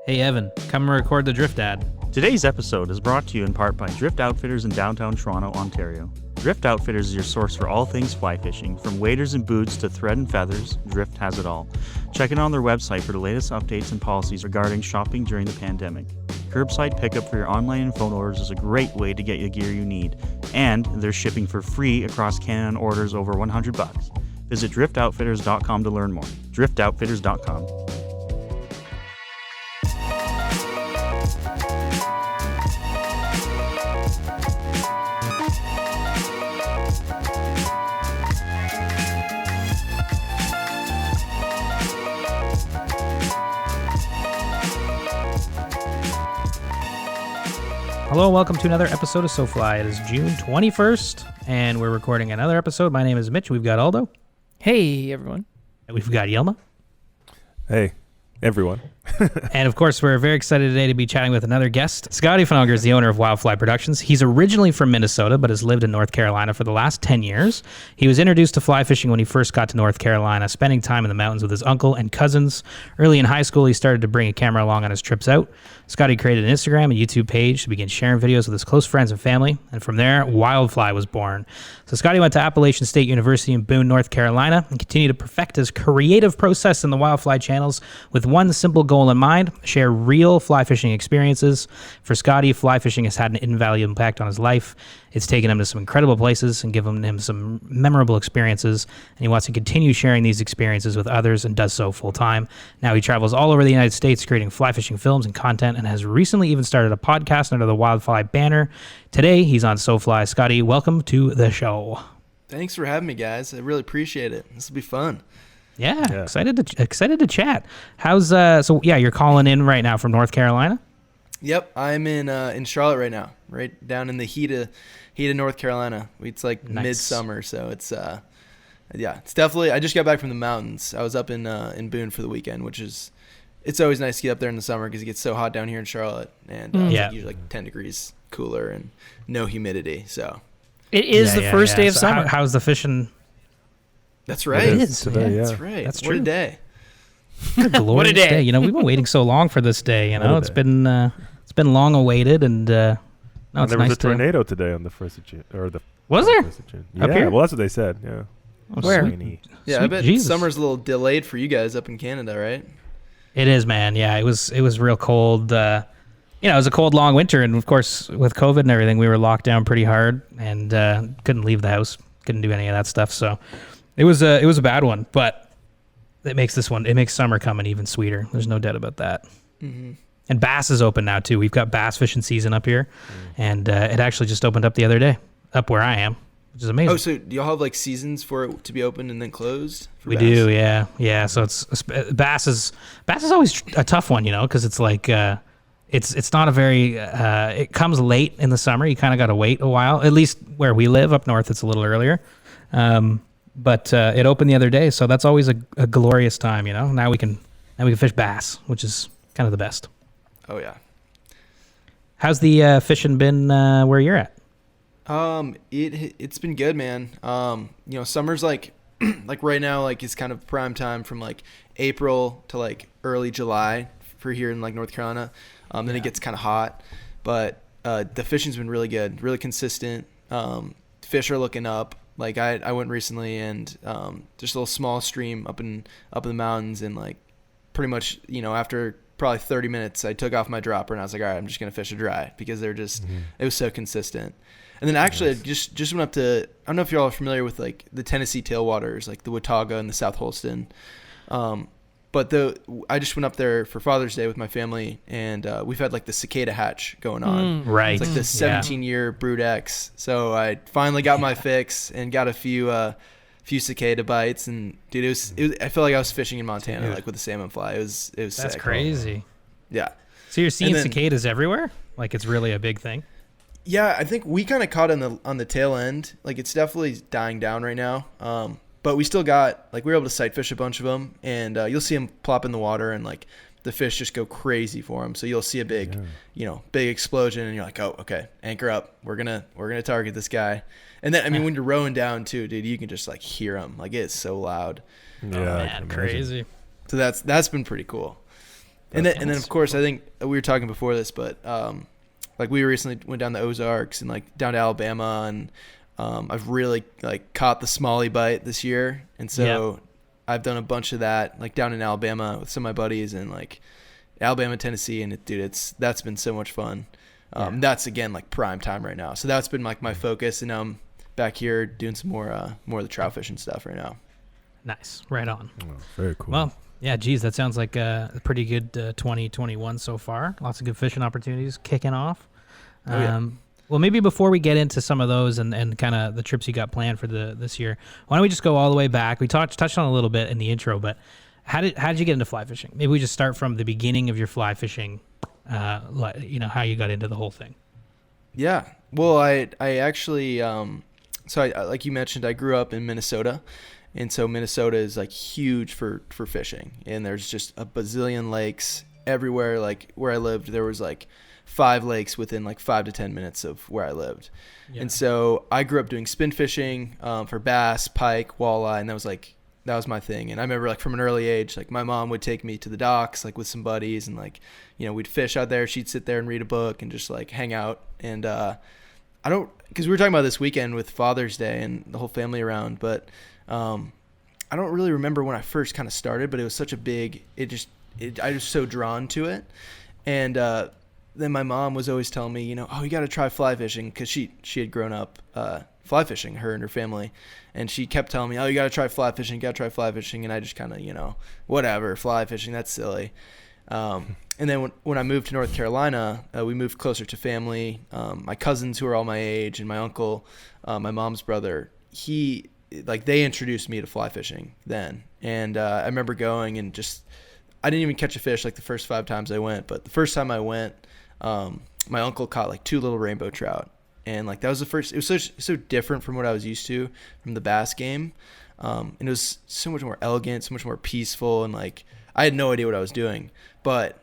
Hey Evan, come and record the Drift ad. Today's episode is brought to you in part by Drift Outfitters in downtown Toronto, Ontario. Drift Outfitters is your source for all things fly fishing. From waders and boots to thread and feathers, Drift has it all. Check it on their website for the latest updates and policies regarding shopping during the pandemic. Curbside pickup for your online and phone orders is a great way to get the gear you need. And they're shipping for free across Canada on orders over $100. Visit driftoutfitters.com to learn more. driftoutfitters.com. Hello and welcome to another episode of SoFly. It is June 21st, and we're recording another episode. My name is Mitch. We've got Aldo. Hey, everyone. And we've got Yelma. Hey, everyone. And of course, we're very excited today to be chatting with another guest. Scottie is the owner of Wildfly Productions. He's originally from Minnesota, but has lived in North Carolina for the last 10 years. He was introduced to fly fishing when he first got to North Carolina, spending time in the mountains with his uncle and cousins. Early in high school, he started to bring a camera along on his trips out. Scottie created an Instagram and YouTube page to begin sharing videos with his close friends and family, and from there, Wildfly was born. So Scottie went to Appalachian State University in Boone, North Carolina, and continued to perfect his creative process in the Wildfly channels with one simple goal in mind: share real fly fishing experiences. For Scottie, fly fishing has had an invaluable impact on his life. It's taken him to some incredible places and given him some memorable experiences, and he wants to continue sharing these experiences with others and does so full time. Now he travels all over the United States creating fly fishing films and content, and has recently even started a podcast under the Wildfly banner. Today he's on SoFly. Scottie, welcome to the show. Thanks for having me, guys. I really appreciate it. This will be fun. Yeah. Excited to chat. How's you're calling in right now from North Carolina? Yep, I'm in Charlotte right now, right down in the heat of North Carolina. It's like Nice. midsummer, so it's it's definitely. I just got back from the mountains. I was up in Boone for the weekend, which is it's always nice to get up there in the summer because it gets so hot down here in Charlotte, and it's usually like 10 degrees cooler and no humidity. So it is the first day of summer. How's the fishing? that's right. It is today, yeah. That's right. That's What a true. day. What a day! You know, we've been waiting so long for this day. You know, it's been long awaited, and And it's there nice was a tornado today on the 1st of June. Was there? 1st of June. Up Yeah, here? well, that's what they said, yeah. Where? Rainy. Yeah, I Sweet bet Jesus. summer's a little delayed for you guys up in Canada, right? It is, man. Yeah, it was real cold. It was a cold, long winter, and of course, with COVID and everything, we were locked down pretty hard and couldn't leave the house, couldn't do any of that stuff. So it was a bad one, but it makes summer coming even sweeter. There's no doubt about that. Mm-hmm. And bass is open now too. We've got bass fishing season up here, and it actually just opened up the other day up where I am, which is amazing. Oh, so do y'all have like seasons for it to be opened and then closed? We do, yeah. So bass is always a tough one, because it's like it's not a very it comes late in the summer. You kind of got to wait a while. At least where we live up north, it's a little earlier. But it opened the other day, so that's always a glorious time. Now we can fish bass, which is kind of the best. Oh yeah. How's the fishing been where you're at? It's been good, man. Summer's like like right now, like it's kind of prime time from like April to like early July for here in like North Carolina. Then it gets kind of hot, but the fishing's been really good, really consistent. Fish are looking up. Like I went recently and just a little small stream up in the mountains, and like pretty much after probably 30 minutes I took off my dropper and I was like, all right, I'm just gonna fish a dry because they're just it was so consistent. And then actually I just went up to, I don't know if y'all are familiar with like the Tennessee tailwaters, like the Watauga and the South Holston. But I just went up there for Father's Day with my family, and we've had like the cicada hatch going on. Right. It's like the 17-year Brood X. So I finally got my fix and got a few cicada bites, and dude, I feel like I was fishing in Montana, like with a salmon fly. It was That's sick. crazy. Yeah. So you're seeing cicadas everywhere? Like it's really a big thing? Yeah, I think we kind of caught on the tail end. Like it's definitely dying down right now. But we still got, like, we were able to sight fish a bunch of them, and you'll see them plop in the water, and like the fish just go crazy for them. So you'll see a big explosion, and you're like, oh, okay, anchor up. We're gonna target this guy. And then when you're rowing down too, dude, you can just like hear them. Like it's so loud. Yeah, Man, crazy. So that's been pretty cool. And then of course, I think we were talking before this, but like we recently went down the Ozarks and like down to Alabama, and I've really like caught the smallie bite this year, and so I've done a bunch of that like down in Alabama with some of my buddies, and like Alabama, Tennessee, and that's been so much fun. That's again like prime time right now, so that's been like my focus, and now I'm back here doing some more of the trout fishing stuff right now. Nice, right on. Oh, very cool. Well, yeah, geez, that sounds like a pretty good 2021 so far. Lots of good fishing opportunities kicking off. Well, maybe before we get into some of those and kind of the trips you got planned for this year, why don't we just go all the way back? We touched on it a little bit in the intro, but how did you get into fly fishing? Maybe we just start from the beginning of your fly fishing, how you got into the whole thing. Yeah. Well, I actually, so I, like you mentioned, I grew up in Minnesota. And so Minnesota is like huge for fishing, and there's just a bazillion lakes everywhere. Like where I lived, there was like 5 lakes within like 5 to 10 minutes of where I lived. Yeah. And so I grew up doing spin fishing for bass, pike, walleye, and that was my thing. And I remember like from an early age, like my mom would take me to the docks like with some buddies, and like, we'd fish out there. She'd sit there and read a book and just like hang out. And because we were talking about this weekend with Father's Day and the whole family around, but I don't really remember when I first kind of started, but it was such a big, I was so drawn to it. And then my mom was always telling me, you got to try fly fishing, because she had grown up fly fishing, her and her family. And she kept telling me, oh, you got to try fly fishing, And I just kind of, whatever, fly fishing, that's silly. And then when I moved to North Carolina, we moved closer to family. My cousins, who are all my age, and my uncle, my mom's brother, they introduced me to fly fishing then. And I remember going and I didn't even catch a fish like the first 5 times I went, but the first time I went, my uncle caught like 2 little rainbow trout. And like that was the first, it was so different from what I was used to from the bass game. And it was so much more elegant, so much more peaceful, and like I had no idea what I was doing, but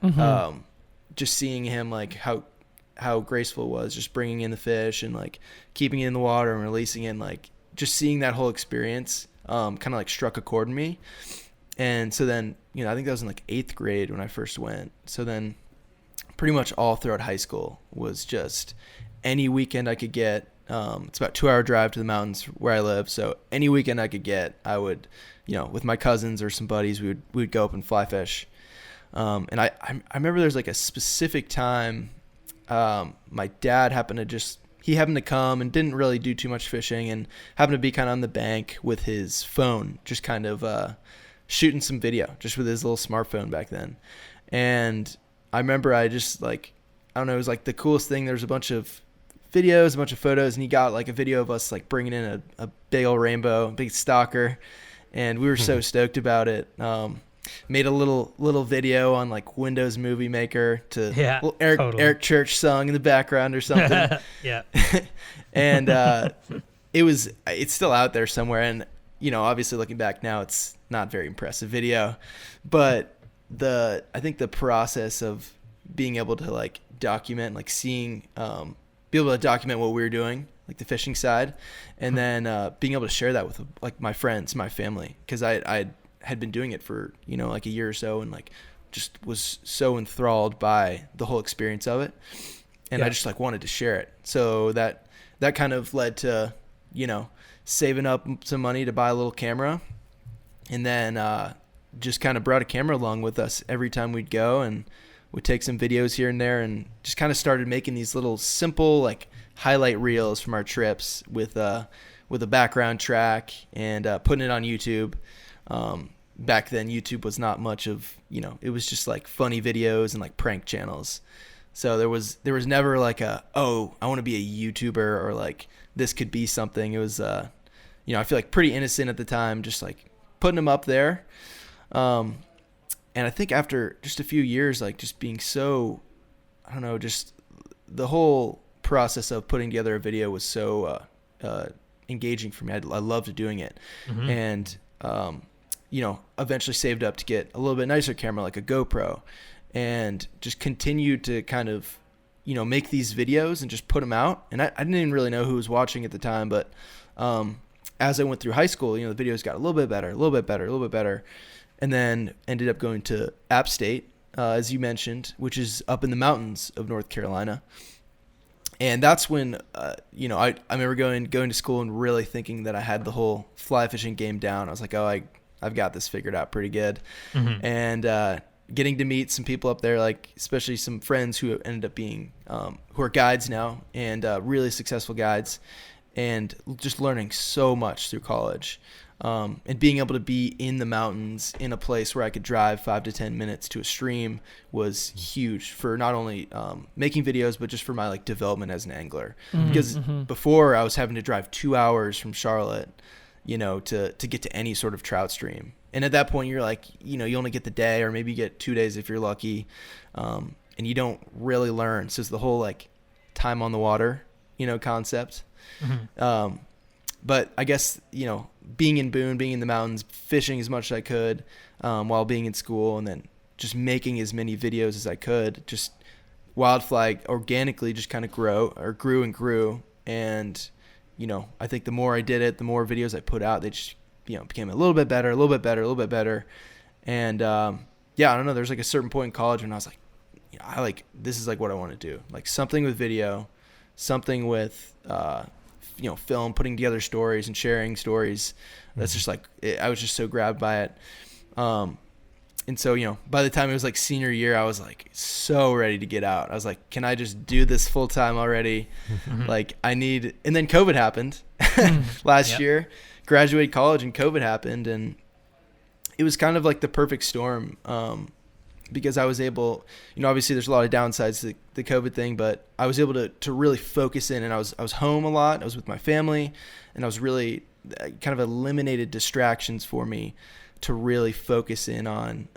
just seeing him, like how graceful it was, just bringing in the fish and like keeping it in the water and releasing it, and like just seeing that whole experience kind of like struck a chord in me. And so then, I think that was in like 8th grade when I first went. So then pretty much all throughout high school was just any weekend I could get. It's about a 2-hour drive to the mountains where I live. So any weekend I could get, I would, with my cousins or some buddies, we would go up and fly fish. And I remember there's like a specific time, my dad happened to come and didn't really do too much fishing, and happened to be kind of on the bank with his phone, just kind of shooting some video, just with his little smartphone back then. And I remember I just like, I don't know, it was like the coolest thing. There's a bunch of videos, a bunch of photos, and he got like a video of us like bringing in a big old rainbow, big stalker, and we were so stoked about it. Made a little video on like Windows Movie Maker to Eric Church song in the background or something. Yeah. And it's still out there somewhere, and obviously looking back now, it's not very impressive video, but I think the process of being able to like document, like seeing be able to document what we were doing, like the fishing side, and then being able to share that with like my friends, my family, because I had been doing it for like a year or so, and like just was so enthralled by the whole experience of it, and I just like wanted to share it. So that kind of led to saving up some money to buy a little camera, and then just kind of brought a camera along with us every time we'd go, and would take some videos here and there, and just kind of started making these little simple like highlight reels from our trips with a background track, and putting it on YouTube. Back then YouTube was not much of, it was just like funny videos and like prank channels. So there was never like I want to be a YouTuber, or like this could be something. It was, I feel like pretty innocent at the time, just like putting them up there. And I think after just a few years, like just being so, I don't know, just the whole process of putting together a video was so engaging for me. I loved doing it. Mm-hmm. And, eventually saved up to get a little bit nicer camera, like a GoPro, and just continued to kind of, make these videos and just put them out. And I didn't even really know who was watching at the time, but as I went through high school, the videos got a little bit better, and then ended up going to App State as you mentioned, which is up in the mountains of North Carolina. And that's when, I remember going to school and really thinking that I had the whole fly fishing game down. I was like, I've got this figured out pretty good. Mm-hmm. And getting to meet some people up there, like especially some friends who ended up being, who are guides now and really successful guides, and just learning so much through college. And being able to be in the mountains in a place where I could drive 5 to 10 minutes to a stream was huge for not only making videos, but just for my like development as an angler. Mm-hmm, because before I was having to drive 2 hours from Charlotte, to get to any sort of trout stream. And at that point you're like, you only get the day, or maybe you get 2 days if you're lucky. And you don't really learn. So it's the whole like time on the water, concept. Mm-hmm. But I guess, being in Boone, being in the mountains, fishing as much as I could while being in school, and then just making as many videos as I could, just Wildfly organically just kind of grew and grew. And, I think the more I did it, the more videos I put out, they just, became a little bit better. And, I don't know, there's like a certain point in college when I was like, this is like what I want to do. Like something with video, something with, film, putting together stories and sharing stories. That's just like, I was just so grabbed by it. And so, by the time it was like senior year, I was like so ready to get out. I was like, can I just do this full time already? Like and then COVID happened last year, graduated college and COVID happened. And it was kind of like the perfect storm. Because I was able, obviously there's a lot of downsides to the COVID thing, but I was able to really focus in, and I was home a lot. I was with my family, and I was really kind of eliminated distractions for me to really focus in on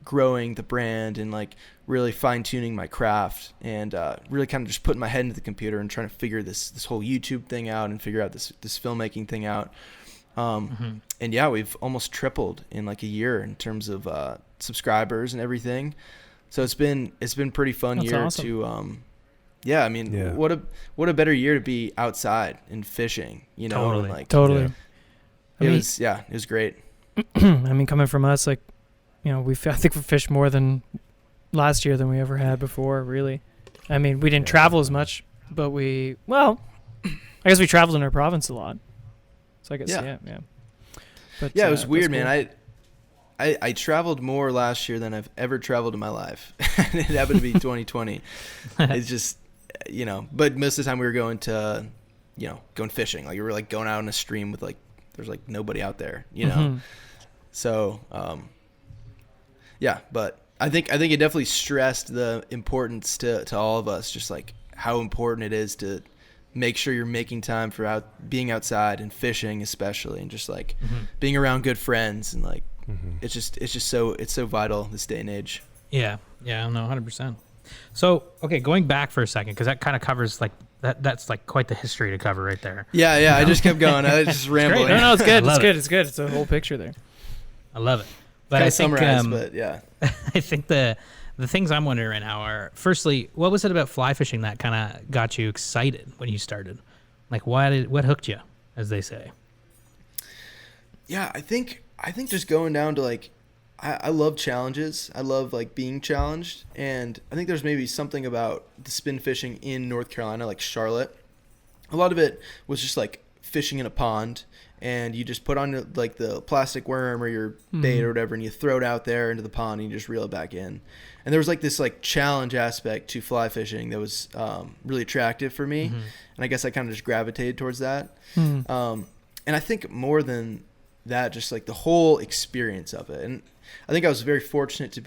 growing the brand and like really fine tuning my craft, and really kind of just putting my head into the computer and trying to figure this whole YouTube thing out and figure out this filmmaking thing out. And we've almost tripled in like a year in terms of subscribers and everything. So it's been pretty fun. That's year awesome. What a better year to be outside and fishing, Totally. And like, totally. It was great. I mean, coming from us, like, I think we fished more than last year than we ever had before, really. I mean, we didn't travel as much, but I guess we traveled in our province a lot. So I guess, yeah. But, it was weird, cool. man. I traveled more last year than I've ever traveled in my life. It happened to be 2020. It's just, but most of the time we were going to, going fishing. Like we were like going out in a stream with like, there's like nobody out there, Mm-hmm. So, but I think it definitely stressed the importance to all of us, just like how important it is to make sure you're making time for being outside and fishing, especially, and just like being around good friends, and like it's just so vital this day and age. Yeah, no, 100%. So okay, going back for a second, because that kind of covers like that's like quite the history to cover right there. Yeah, I just kept going. I was just rambling. No, it's good. It's good. It's a whole picture there. I love it. But I think but yeah, I think the things I'm wondering right now are, firstly, what was it about fly fishing that kind of got you excited when you started? Like, what hooked you, as they say? Yeah, I think just going down to like, I love challenges. I love like being challenged, and I think there's maybe something about the spin fishing in North Carolina, like Charlotte. A lot of it was just like fishing in a pond, and you just put on like the plastic worm or your bait or whatever, and you throw it out there into the pond, and you just reel it back in. And there was like this like challenge aspect to fly fishing that was really attractive for me, and I guess I kind of just gravitated towards that. And I think more than that, just like the whole experience of it. And I think I was very fortunate to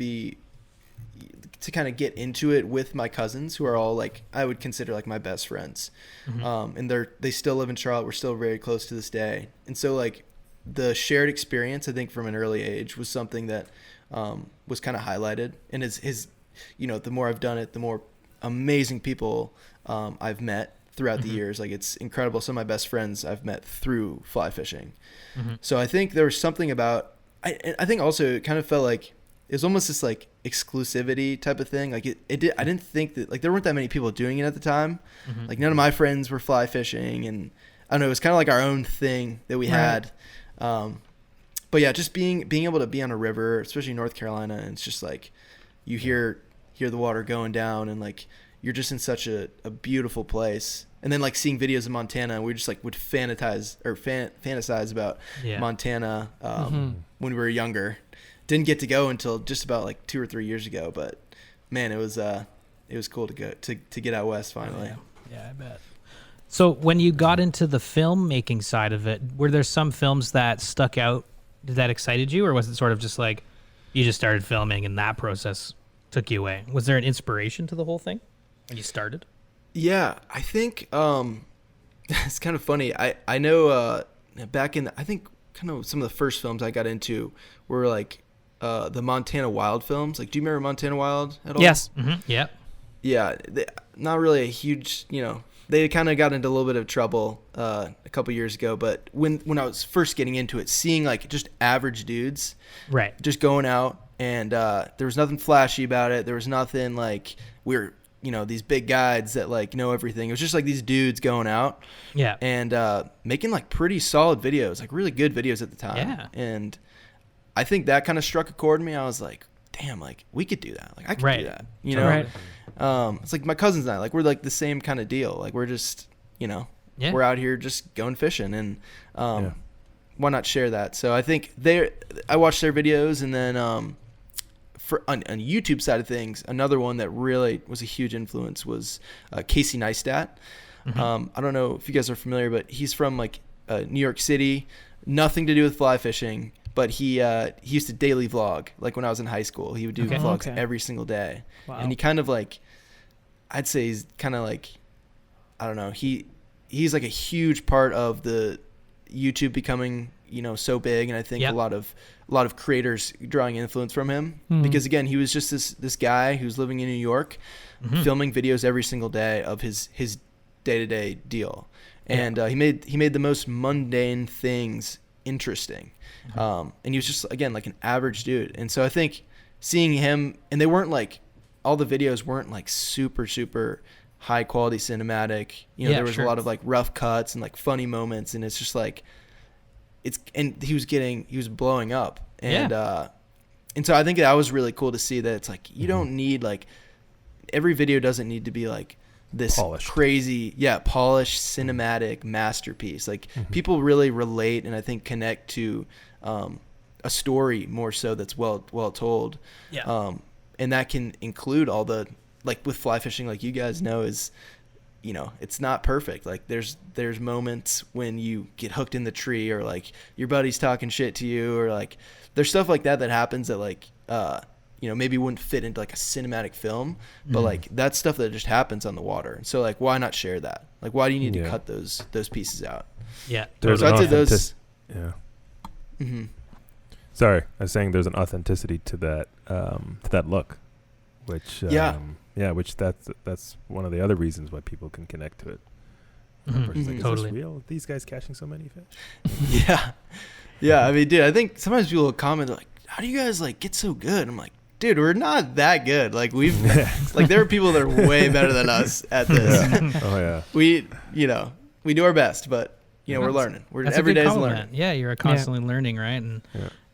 kind of get into it with my cousins, who are all like, I would consider like my best friends. And they still live in Charlotte. We're still very close to this day. And so like the shared experience, I think from an early age, was something that was kind of highlighted. And the more I've done it, the more amazing people I've met throughout the years. Like, it's incredible. Some of my best friends I've met through fly fishing. So I think there was something about, I think also it kind of felt like it was almost this like exclusivity type of thing. Like I didn't think that, like, there weren't that many people doing it at the time. Like none of my friends were fly fishing, and I don't know, it was kind of like our own thing that we had. But yeah, just being able to be on a river, especially in North Carolina, and it's just like, you hear the water going down, and like you're just in such a beautiful place. And then like seeing videos of Montana, we just like would fantasize about Montana when we were younger. Didn't get to go until just about like 2 or 3 years ago, but man, it was cool to go to get out west finally. Yeah, I bet. So when you got into the filmmaking side of it, were there some films that stuck out that excited you, or was it sort of just like you just started filming and that process took you away? Was there an inspiration to the whole thing when you started? Yeah, I think it's kind of funny. I know back in I think kind of some of the first films I got into were like the Montana Wild films. Like, do you remember Montana Wild at all? Yes. Mm-hmm. Yeah. Yeah, not really a huge, they kind of got into a little bit of trouble a couple years ago. But when I was first getting into it, seeing like just average dudes, right, just going out, and there was nothing flashy about it. There was nothing like we're these big guides that like know everything. It was just like these dudes going out, yeah, and making like pretty solid videos, like really good videos at the time. Yeah, and I think that kind of struck a chord in me. I was like, damn, like we could do that. Like I could do that. Right. It's like my cousins and I, like we're like the same kind of deal. Like we're just, we're out here just going fishing, and why not share that? So I think I watched their videos, and then on YouTube side of things, another one that really was a huge influence was Casey Neistat. Mm-hmm. I don't know if you guys are familiar, but he's from like New York City, nothing to do with fly fishing. But he used to daily vlog. Like when I was in high school, he would do vlogs every single day. Wow. And he kind of like, I'd say he's kind of like, I don't know. He's like a huge part of the YouTube becoming, so big. And I think a lot of creators drawing influence from him, because again, he was just this guy who's living in New York, filming videos every single day of his day-to-day deal. And he made the most mundane things interesting. And he was just, again, like an average dude. And so I think seeing him, and they weren't like, all the videos weren't like super, super high quality cinematic. There was a lot of like rough cuts and like funny moments. And it's just like, and he was blowing up. And, and so I think that was really cool to see that it's like, you don't need like, every video doesn't need to be like this crazy, polished cinematic masterpiece. Like people really relate and I think connect to a story more so that's well told. And that can include all the, like with fly fishing, like you guys know, is it's not perfect. Like there's moments when you get hooked in the tree, or like your buddy's talking shit to you, or like there's stuff like that happens that like maybe wouldn't fit into like a cinematic film, but like that's stuff that just happens on the water. So like, why not share that? Like, why do you need to cut those pieces out? Yeah. There's so I'd say those. Yeah. Mm-hmm. Sorry, I was saying there's an authenticity to that look, which which that's one of the other reasons why people can connect to it. Like, is this real? These guys catching so many fish? Yeah. I mean, dude, I think sometimes people will comment like, how do you guys like get so good? I'm like, dude, we're not that good. Like like there are people that are way better than us at this. We do our best, but we're learning. Every day's learning. Yeah, you're constantly learning, right? And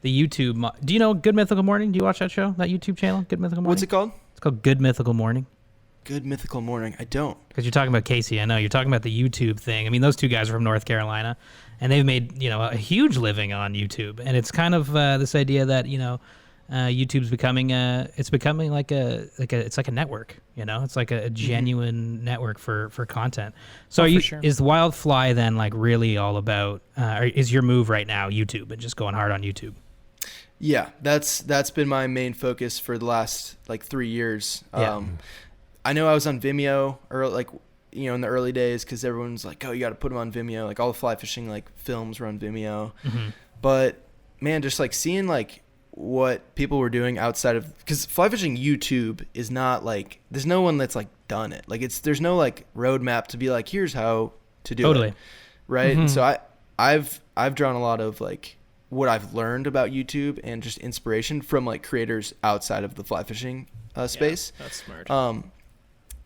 the YouTube. Do you know Good Mythical Morning? Do you watch that show? That YouTube channel, Good Mythical Morning. What's it called? It's called Good Mythical Morning. Good Mythical Morning. I don't. Because you're talking about Casey. I know you're talking about the YouTube thing. I mean, those two guys are from North Carolina, and they've made a huge living on YouTube. And it's kind of this idea that YouTube's becoming it's like a network. It's like a genuine network for content. So is Wildfly then like really all about? Or is your move right now YouTube and just going hard on YouTube? Yeah, that's been my main focus for the last like 3 years. I know I was on Vimeo in the early days, because everyone's like, oh, you got to put them on Vimeo. Like all the fly fishing like films were on Vimeo. But man, just like seeing like what people were doing outside of, because fly fishing YouTube is not like, there's no one that's like done it. Like there's no like roadmap to be like, here's how to do it. Right. And so I've drawn a lot of like what I've learned about YouTube and just inspiration from like creators outside of the fly fishing space. Yeah, that's smart.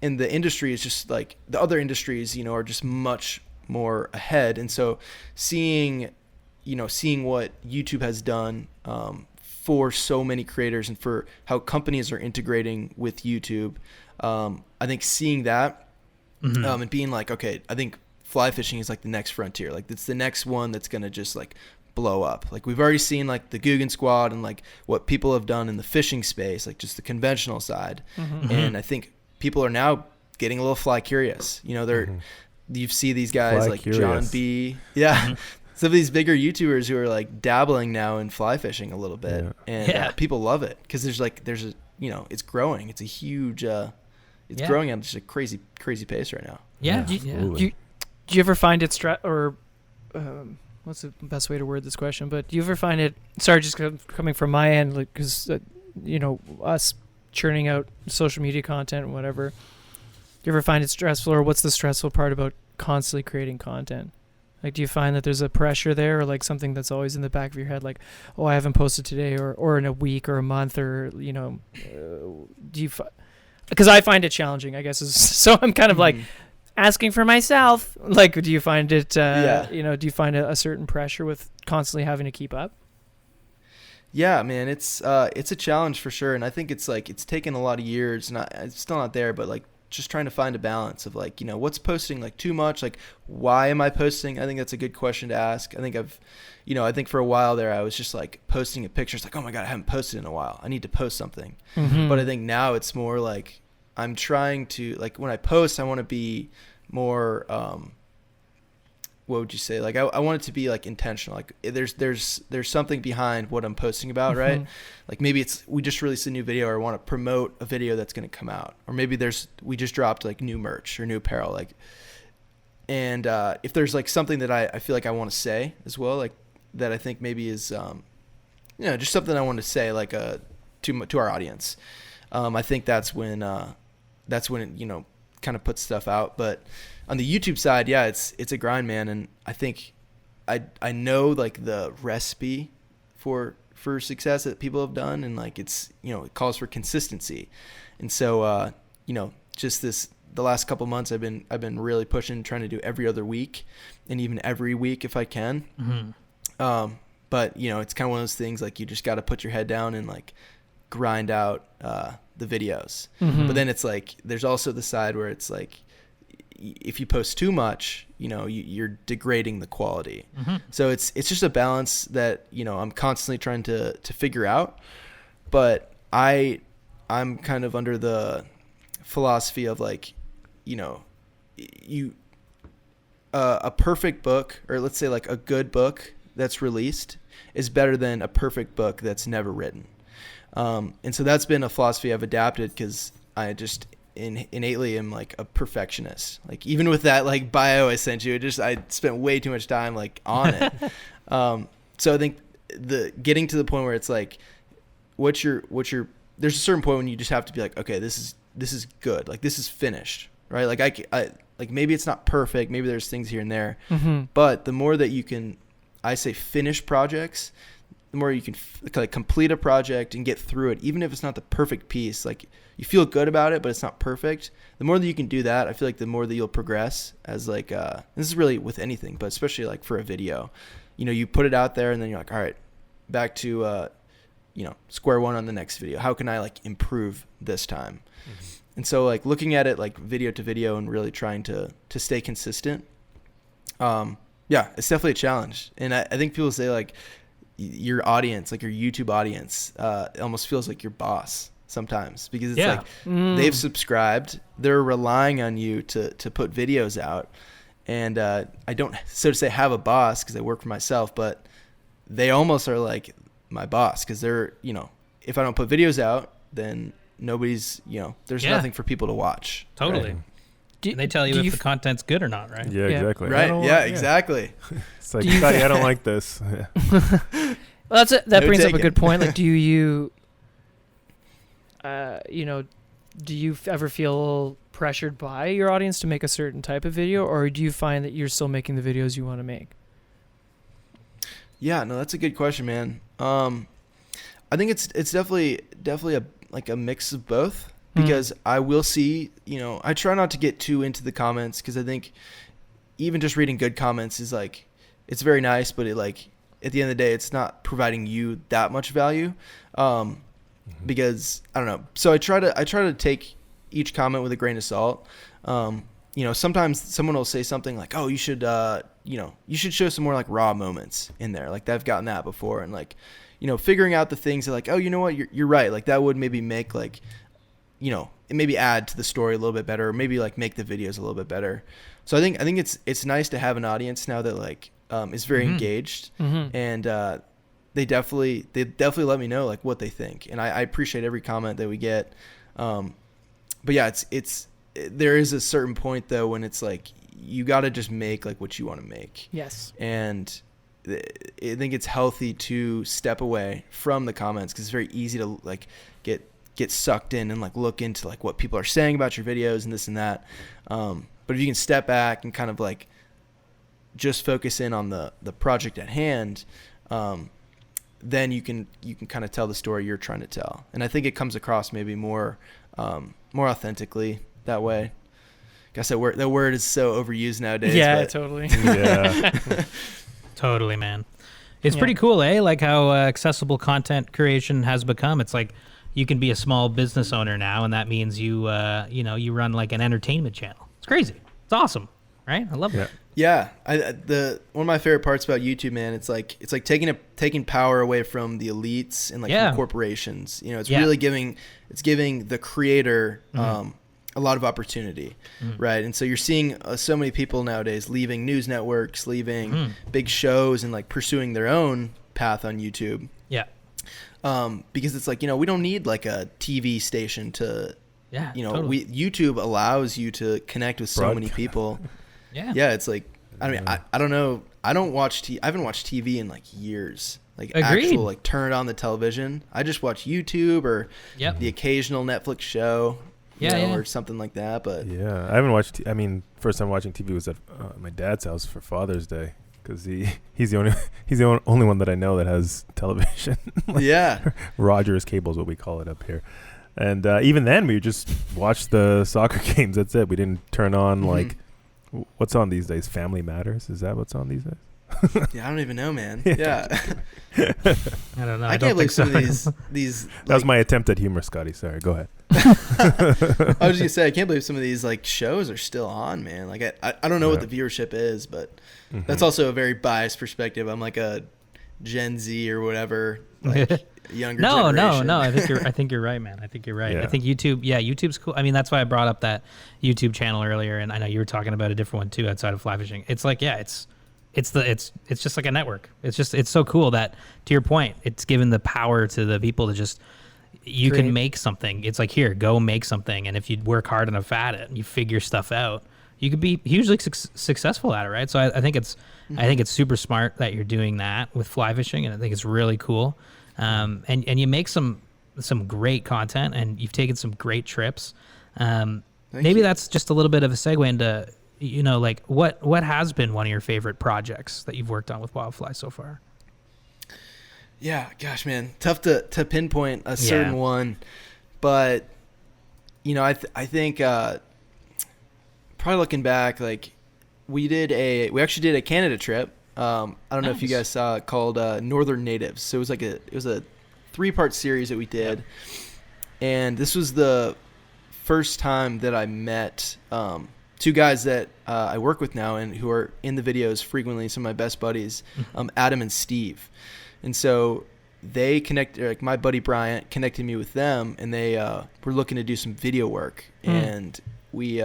And the industry is just like the other industries, are just much more ahead. And so seeing what YouTube has done for so many creators and for how companies are integrating with YouTube. I think seeing that and being like, okay, I think fly fishing is like the next frontier. Like it's the next one that's going to just like blow up. Like we've already seen like the Guggen Squad and like what people have done in the fishing space, like just the conventional side. And I think people are now getting a little fly curious. You know, you see these guys Fly like curious. John B. Yeah. Some of these bigger YouTubers who are like dabbling now in fly fishing a little bit, and people love it because there's a, you know, it's growing. It's a huge, it's growing at just a crazy pace right now. Yeah. Do you ever find it what's the best way to word this question? But do you ever find it? Sorry, just coming from my end, like because you know, us churning out social media content and whatever. Do you ever find it stressful, or what's the stressful part about constantly creating content? Like, do you find that there's a pressure there, or like something that's always in the back of your head, like, oh, I haven't posted today, or in a week or a month, or, you know, do you? Because I find it challenging, I guess. So I'm kind of like asking for myself. Like, do you find it? You know, do you find a certain pressure with constantly having to keep up? Yeah, man, it's a challenge for sure, and I think it's like it's taken a lot of years. It's still not there, but like, just trying to find a balance of like, you know, what's posting like too much, like why am I posting? I think that's a good question to ask. I think I think for a while there I was just like posting a picture. It's like, oh my God, I haven't posted in a while. I need to post something. But I think now it's more like I'm trying to, like when I post, I want to be more, what would you say? Like I want it to be like intentional. Like there's something behind what I'm posting about, right? Like maybe it's we just released a new video, or I want to promote a video that's going to come out, or maybe we just dropped like new merch or new apparel, like. And if there's like something that I feel like I want to say as well, like that I think maybe is, you know, just something I want to say like to our audience. I think that's when it, you know, kind of puts stuff out. But on the YouTube side, yeah, it's a grind, man. And I think I know like the recipe for success that people have done, and like it's, you know, it calls for consistency. And so you know, just the last couple months I've been really pushing, trying to do every other week and even every week if I can. But you know, it's kind of one of those things like you just got to put your head down and like grind out the videos. But then it's like there's also the side where it's like if you post too much, you know, you're degrading the quality. So it's just a balance that, you know, I'm constantly trying to figure out. But I'm kind of under the philosophy of like, you know, a perfect book, or let's say like a good book that's released is better than a perfect book that's never written. And so that's been a philosophy I've adapted because I just innately am like a perfectionist. Like even with that like bio I sent you, I spent way too much time like on it. So I think getting to the point where it's like, what's your there's a certain point when you just have to be like, okay, this is good. Like this is finished, right? Like I like maybe it's not perfect. Maybe there's things here and there, but the more that you can, I say finish projects, the more you can like complete a project and get through it, even if it's not the perfect piece, like you feel good about it, but it's not perfect. The more that you can do that, I feel like the more that you'll progress as like, this is really with anything, but especially like for a video, you know, you put it out there and then you're like, all right, back to, you know, square one on the next video. How can I like improve this time? And so like looking at it like video to video and really trying to stay consistent. Yeah, it's definitely a challenge. And I think people say like, your audience, like your YouTube audience, it almost feels like your boss sometimes, because it's like they've subscribed, they're relying on you to put videos out. And I don't, so to say, have a boss because I work for myself, but they almost are like my boss because they're, you know, if I don't put videos out, then nobody's, you know, there's nothing for people to watch. Totally. Right? And they tell you if the content's good or not, right? Yeah, exactly. Right. Yeah, exactly. It's like, Scottie, I don't like this. Well, that brings up a good point. Like, do you know, do you ever feel pressured by your audience to make a certain type of video, or do you find that you're still making the videos you want to make? Yeah, no, that's a good question, man. I think it's definitely a mix of both, because I will see, you know, I try not to get too into the comments, because I think even just reading good comments is like, it's very nice, but it like, at the end of the day, it's not providing you that much value, because I don't know. So I try to take each comment with a grain of salt. Sometimes someone will say something like, "Oh, you should show some more like raw moments in there." Like I've gotten that before, and like, figuring out the things that like, oh, you know what, you're right. Like that would maybe make like, it maybe add to the story a little bit better, or maybe like make the videos a little bit better. So I think it's nice to have an audience now that like is very engaged, and they definitely let me know like what they think, and I appreciate every comment that we get. But yeah, there is a certain point though when it's like you got to just make like what you want to make. Yes. And I think it's healthy to step away from the comments, because it's very easy to like get sucked in and like look into like what people are saying about your videos and this and that. But if you can step back and kind of like just focus in on the project at hand, then you can kind of tell the story you're trying to tell. And I think it comes across maybe more authentically that way. Guess that word is so overused nowadays. Yeah, but totally. Yeah. Totally, man. It's pretty cool, eh? Like how accessible content creation has become. It's like you can be a small business owner now, and that means you run like an entertainment channel. It's crazy. It's awesome, right? I love it. Yeah, one of my favorite parts about YouTube, man, it's like taking power away from the elites and like from corporations. It's really giving the creator a lot of opportunity, right? And so you're seeing so many people nowadays leaving news networks, leaving big shows, and like pursuing their own path on YouTube. Yeah. Because it's like, we don't need like a TV station to, totally. YouTube allows you to connect with so many people. Yeah. It's like, I mean, I don't know. I haven't watched TV in like years. Like actual, like turn it on the television. I just watch YouTube or the occasional Netflix show. Or something like that. But I haven't watched. First time watching TV was at my dad's house for Father's Day, because he's the only one that I know that has television. Rogers cable is what we call it up here. And even then, we just watched the soccer games. That's it. We didn't turn on like what's on these days. Family Matters, is that what's on these days? I don't even know, man. Yeah. I don't know. I can't believe some of these. That was my attempt at humor, Scottie. Sorry, go ahead. I was just gonna say, I can't believe some of these like shows are still on, man. Like I don't know what the viewership is, but that's also a very biased perspective. I'm like a Gen Z or whatever, like younger generation. No. I think you're right, man. I think you're right. I think YouTube's cool. I mean, that's why I brought up that YouTube channel earlier, and I know you were talking about a different one too outside of fly fishing. It's like, it's just like a network. It's so cool that, to your point, it's given the power to the people to just, you can make something. It's like, here, go make something. And if you work hard enough at it and you figure stuff out, you could be hugely successful at it. Right. So I think it's super smart that you're doing that with fly fishing. And I think it's really cool. And you make some great content, and you've taken some great trips. Maybe that's just a little bit of a segue into, like what has been one of your favorite projects that you've worked on with Wildfly so far? Yeah, gosh, man, tough to pinpoint a certain one, but I think probably looking back, like we actually did a Canada trip. I don't know if you guys saw it, called Northern Natives. So it was a 3-part series that we did, and this was the first time that I met 2 guys that I work with now and who are in the videos frequently, some of my best buddies, Adam and Steve. And so they like my buddy Bryant connected me with them, and they were looking to do some video work. And they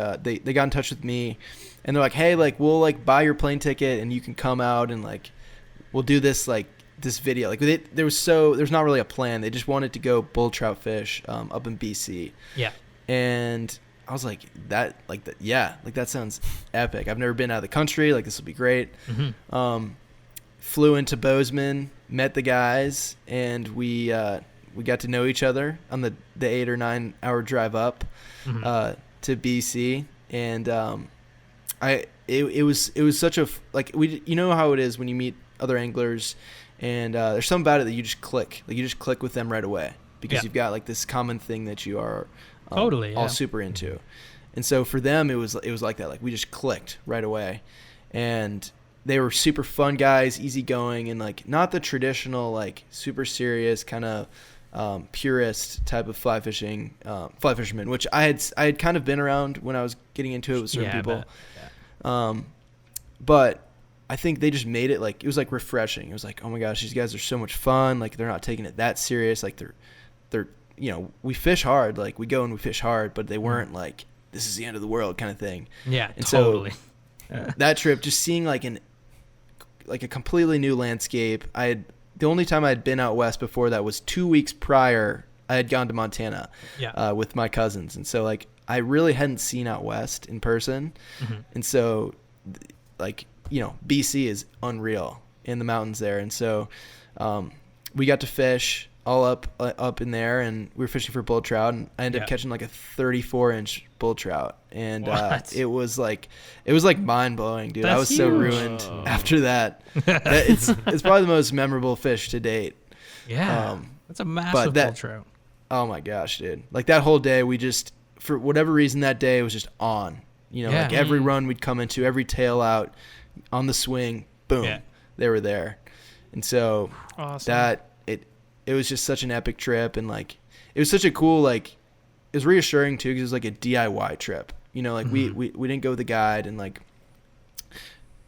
got in touch with me, and they're like, hey, like we'll like buy your plane ticket and you can come out and like we'll do this video. Like there's not really a plan. They just wanted to go bull trout fish up in BC. Yeah. And I was like, that sounds epic. I've never been out of the country. Like, this will be great. Flew into Bozeman, met the guys, and we got to know each other on the 8 or 9 hour drive up to BC. And it was such a how it is when you meet other anglers, and there's something about it that you just click. Like, you just click with them right away because you've got like this common thing that you are all super into. And so for them, it was like that. Like, we just clicked right away. And they were super fun guys, easygoing, and like not the traditional like super serious kind of purist type of fly fisherman, which I had kind of been around when I was getting into it with certain people. But I think they just made it like, it was like refreshing. It was like, oh my gosh, these guys are so much fun. Like they're not taking it that serious. Like they're, you know, we fish hard. Like we go and we fish hard, but they weren't like, this is the end of the world kind of thing. Yeah, and totally. So that trip, just seeing like a completely new landscape. The only time I had been out west before that was 2 weeks prior. I had gone to Montana with my cousins. And so like, I really hadn't seen out west in person. Mm-hmm. And so like, you know, BC is unreal in the mountains there. And so we got to fish all up in there, and we were fishing for bull trout, and I ended up catching like a 34-inch bull trout. And it was like mind blowing, dude. That's I was so ruined after that. It's probably the most memorable fish to date. Yeah. That's a massive bull trout. Oh my gosh, dude. Like that whole day, we just, for whatever reason that day, it was just on. You know, like every run we'd come into, every tail out on the swing, boom, they were there. And so awesome. It was just such an epic trip, and like it was such a cool, like it was reassuring too, because it was like a DIY trip. You know, like we didn't go with a guide, and like,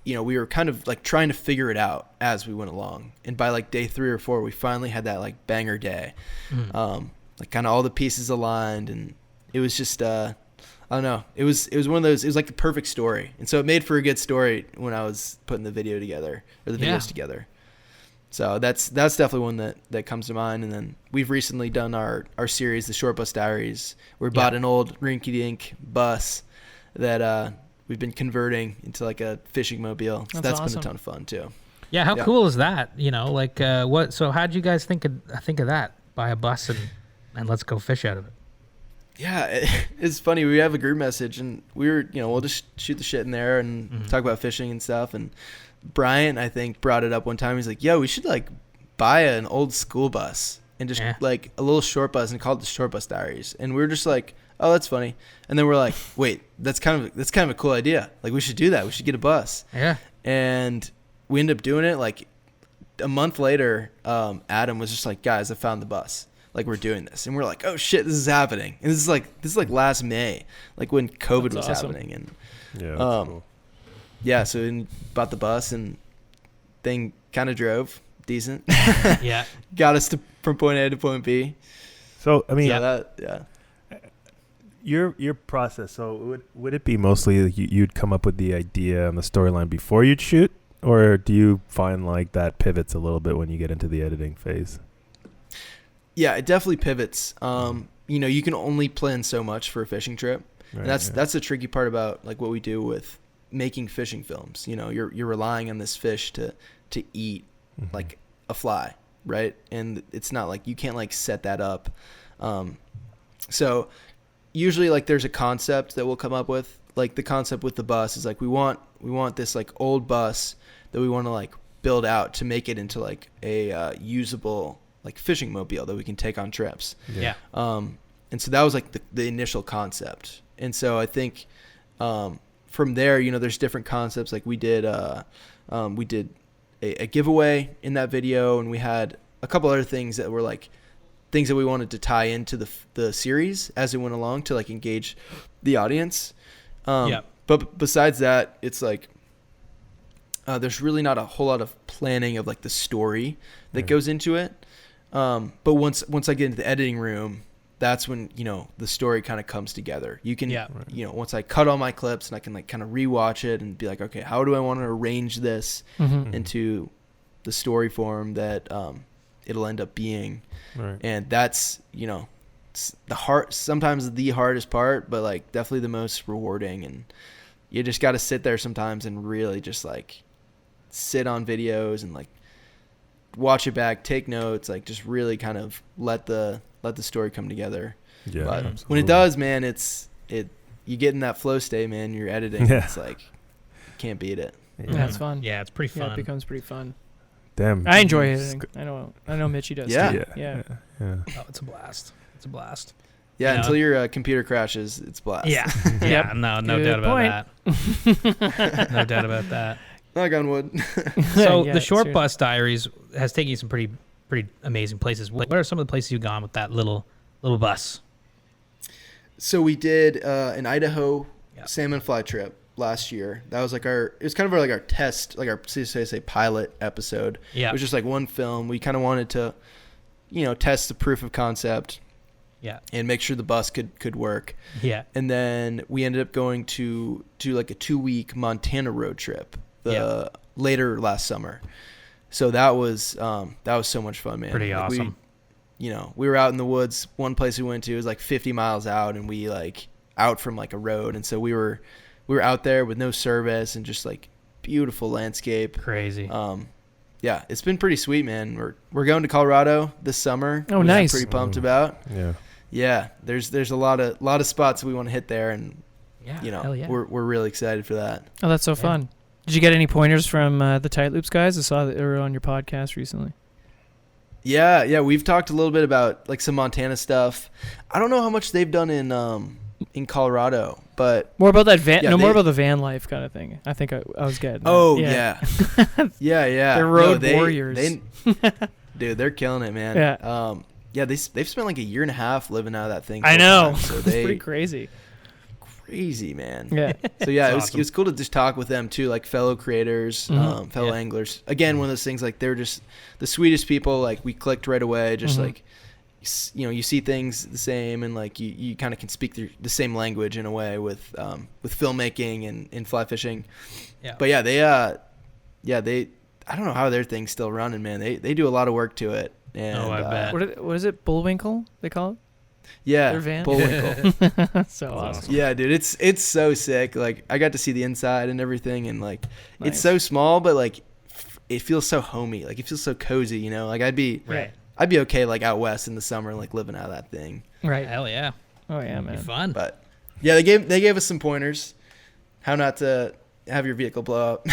you know, we were kind of like trying to figure it out as we went along. And by like day 3 or 4, we finally had that like banger day. Like kind of all the pieces aligned, and it was just I don't know. It was one of those. It was like the perfect story, and so it made for a good story when I was putting the video together, or the videos together. So that's definitely one that comes to mind. And then we've recently done our series, the short Bus Diaries. We bought an old rinky-dink bus that we've been converting into like a fishing mobile. So that's awesome. Been a ton of fun too. Yeah, how cool is that? You know, like what? So how'd you guys think of that? Buy a bus and let's go fish out of it. Yeah, it's funny. We have a group message, and we were, you know, we'll just shoot the shit in there and talk about fishing and stuff. And Brian, I think, brought it up one time. He's like, yo, we should like buy an old school bus and just like a little short bus and call it the Short Bus Diaries. And we were just like, oh, that's funny. And then we're like, wait, that's kind of a cool idea. Like we should do that. We should get a bus. Yeah. And we ended up doing it. Like a month later, Adam was just like, guys, I found the bus. Like we're doing this. And we're like, oh shit, this is happening. And this is like last May, like when COVID was happening. And yeah, that's cool. Yeah, so we bought the bus, and thing kind of drove decent. Yeah. Got us from point A to point B. So, I mean, your process, so would it be mostly like you'd come up with the idea and the storyline before you'd shoot, or do you find like that pivots a little bit when you get into the editing phase? Yeah, it definitely pivots. You know, you can only plan so much for a fishing trip. Right, and that's the tricky part about like what we do with making fishing films. You know, you're relying on this fish to eat like a fly, right? And it's not like you can't like set that up. So usually like there's a concept that we'll come up with. Like the concept with the bus is like we want this like old bus that we want to like build out to make it into like a usable like fishing mobile that we can take on trips. Yeah. And so that was like the initial concept. And so I think from there, you know, there's different concepts. Like we did a giveaway in that video, and we had a couple other things that were like things that we wanted to tie into the series as it went along to like engage the audience. But besides that, it's like there's really not a whole lot of planning of like the story that goes into it. But once I get into the editing room, that's when, you know, the story kind of comes together. You can, you know, once I cut all my clips and I can like kind of rewatch it and be like, okay, how do I want to arrange this into the story form that it'll end up being? Right. And that's, you know, sometimes the hardest part, but like definitely the most rewarding. And you just got to sit there sometimes and really just like sit on videos and like watch it back, take notes, like just really kind of let the story come together. Yeah, but absolutely. When it does, man, you get in that flow state, man. You're editing. Yeah. It's like you can't beat it. Yeah, it's fun. Yeah, it's pretty fun. Yeah, it becomes pretty fun. Damn, I enjoy editing. I know Mitchie does. Yeah. Yeah. Oh, it's a blast. Yeah, you until your computer crashes, it's blast. Yeah. Yeah. No doubt about that. No doubt about that. Knock on wood. So Yeah, the short seriously. Bus Diaries has taken you some pretty amazing places. What are some of the places you've gone with that little bus? So we did an Idaho Yep. salmon fly trip last year. That was like it was kind of like our test, like our say pilot episode. Yeah. It was just like one film. We kind of wanted to, test the proof of concept Yeah. and make sure the bus could work. Yeah. And then we ended up going to like a 2-week Montana road trip later last summer. So that was so much fun, man. Pretty awesome. We were out in the woods. One place we went to was like 50 miles out, and we like out from like a road. And so we were out there with no service and just like beautiful landscape. Crazy. Yeah, it's been pretty sweet, man. We're going to Colorado this summer. Oh, which nice. I'm pretty pumped about. Yeah. Yeah, there's a lot of spots we want to hit there, and Yeah. Hell yeah. we're really excited for that. Oh, that's so Yeah. fun. Did you get any pointers from the Tight Loops guys? I saw that they were on your podcast recently. Yeah, we've talked a little bit about like some Montana stuff. I don't know how much they've done in Colorado, but More about that van. Yeah, more they- about the van life kind of thing. I think I was getting. that. oh yeah, yeah. They're road warriors. Dude, they're killing it, man. Yeah. Yeah, they've spent like a year and a half living out of that thing. I full know. time, so It's they pretty crazy. crazy, man. Yeah. So yeah, That's it was cool to just talk with them too, like fellow creators, Mhm. fellow Yeah. anglers. Again, one of those things like they're just the sweetest people. Like we clicked right away. Just Mhm. like you see things the same, and like you kind of can speak the same language in a way with filmmaking and fly fishing. Yeah. But yeah, they I don't know how their thing's still running, man. They do a lot of work to it. And, Oh, I bet. What is it? Bullwinkle? They call it. Yeah, Their van? Bullwinkle. So awesome. Yeah, dude, it's so sick. Like I got to see the inside and everything, and like Nice. it's so small, but like it feels so homey. Like it feels so cozy, you know. Like I'd be Right. okay like out west in the summer, like living out of that thing. Right. Hell yeah. Oh yeah, Be man. fun. But yeah, they gave us some pointers how not to have your vehicle blow up.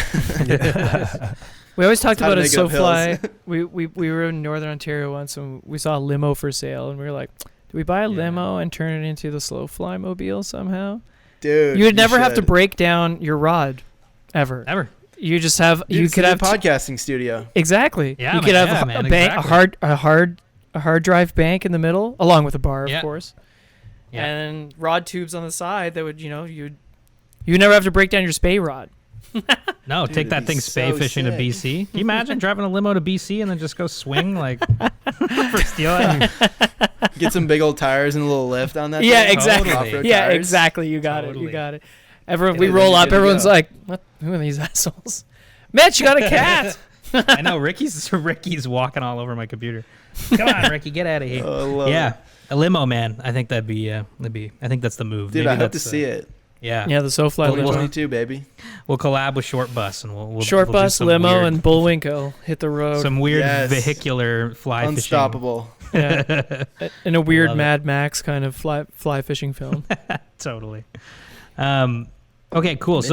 We always talked How to about it. make it up SoFly. hills. we were in Northern Ontario once, and we saw a limo for sale, and we were like, "Do we buy a Yeah. limo and turn it into the slow fly mobile somehow?" Dude, You would never have to should. break down your rod, ever. Ever. You just have. Dude, you it's could a have podcasting studio. exactly. Yeah, you could man, have yeah, a, man, bank, exactly. a hard drive bank in the middle, along with a bar, Yeah. of course, Yeah. and rod tubes on the side that would you never have to break down your spay rod. No, Dude, take that it'd be thing spay so fishing to sick. BC. Can you imagine driving a limo to BC and then just go swing like for stealing? Get some big old tires and a little lift on that. Yeah, thing. exactly. Off-road Yeah, tires. exactly. You got it. Totally. You got it. Everyone, Yeah, we then roll you're up. good to Everyone's go. like, "What? Who are these assholes?" Mitch, you got a cat. I know Ricky's walking all over my computer. Come on, Ricky, get out of here. Oh, I love Yeah, it. a limo, man. I think that'd be. I think that's the move. Dude, Maybe I hope to that's, see it. Yeah, Yeah, the SoFly limo. 2022, baby. We'll collab with Short Bus and we'll Short we'll do bus, some limo, weird, and Bullwinkle hit the road. some weird Yes. vehicular fly Unstoppable. Yeah. In a weird Love it. Mad Max kind of fly fishing film. fishing. Totally. Okay, cool. I'm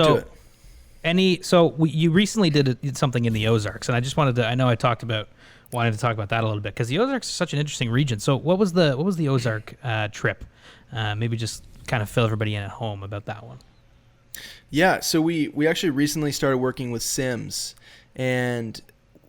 into So it. you recently did something in the Ozarks, and I just wanted to. I know I wanted to talk about that a little bit because the Ozarks is such an interesting region. So what was the Ozark trip? Maybe just kind of fill everybody in at home about that one. Yeah, so we actually recently started working with Sims, and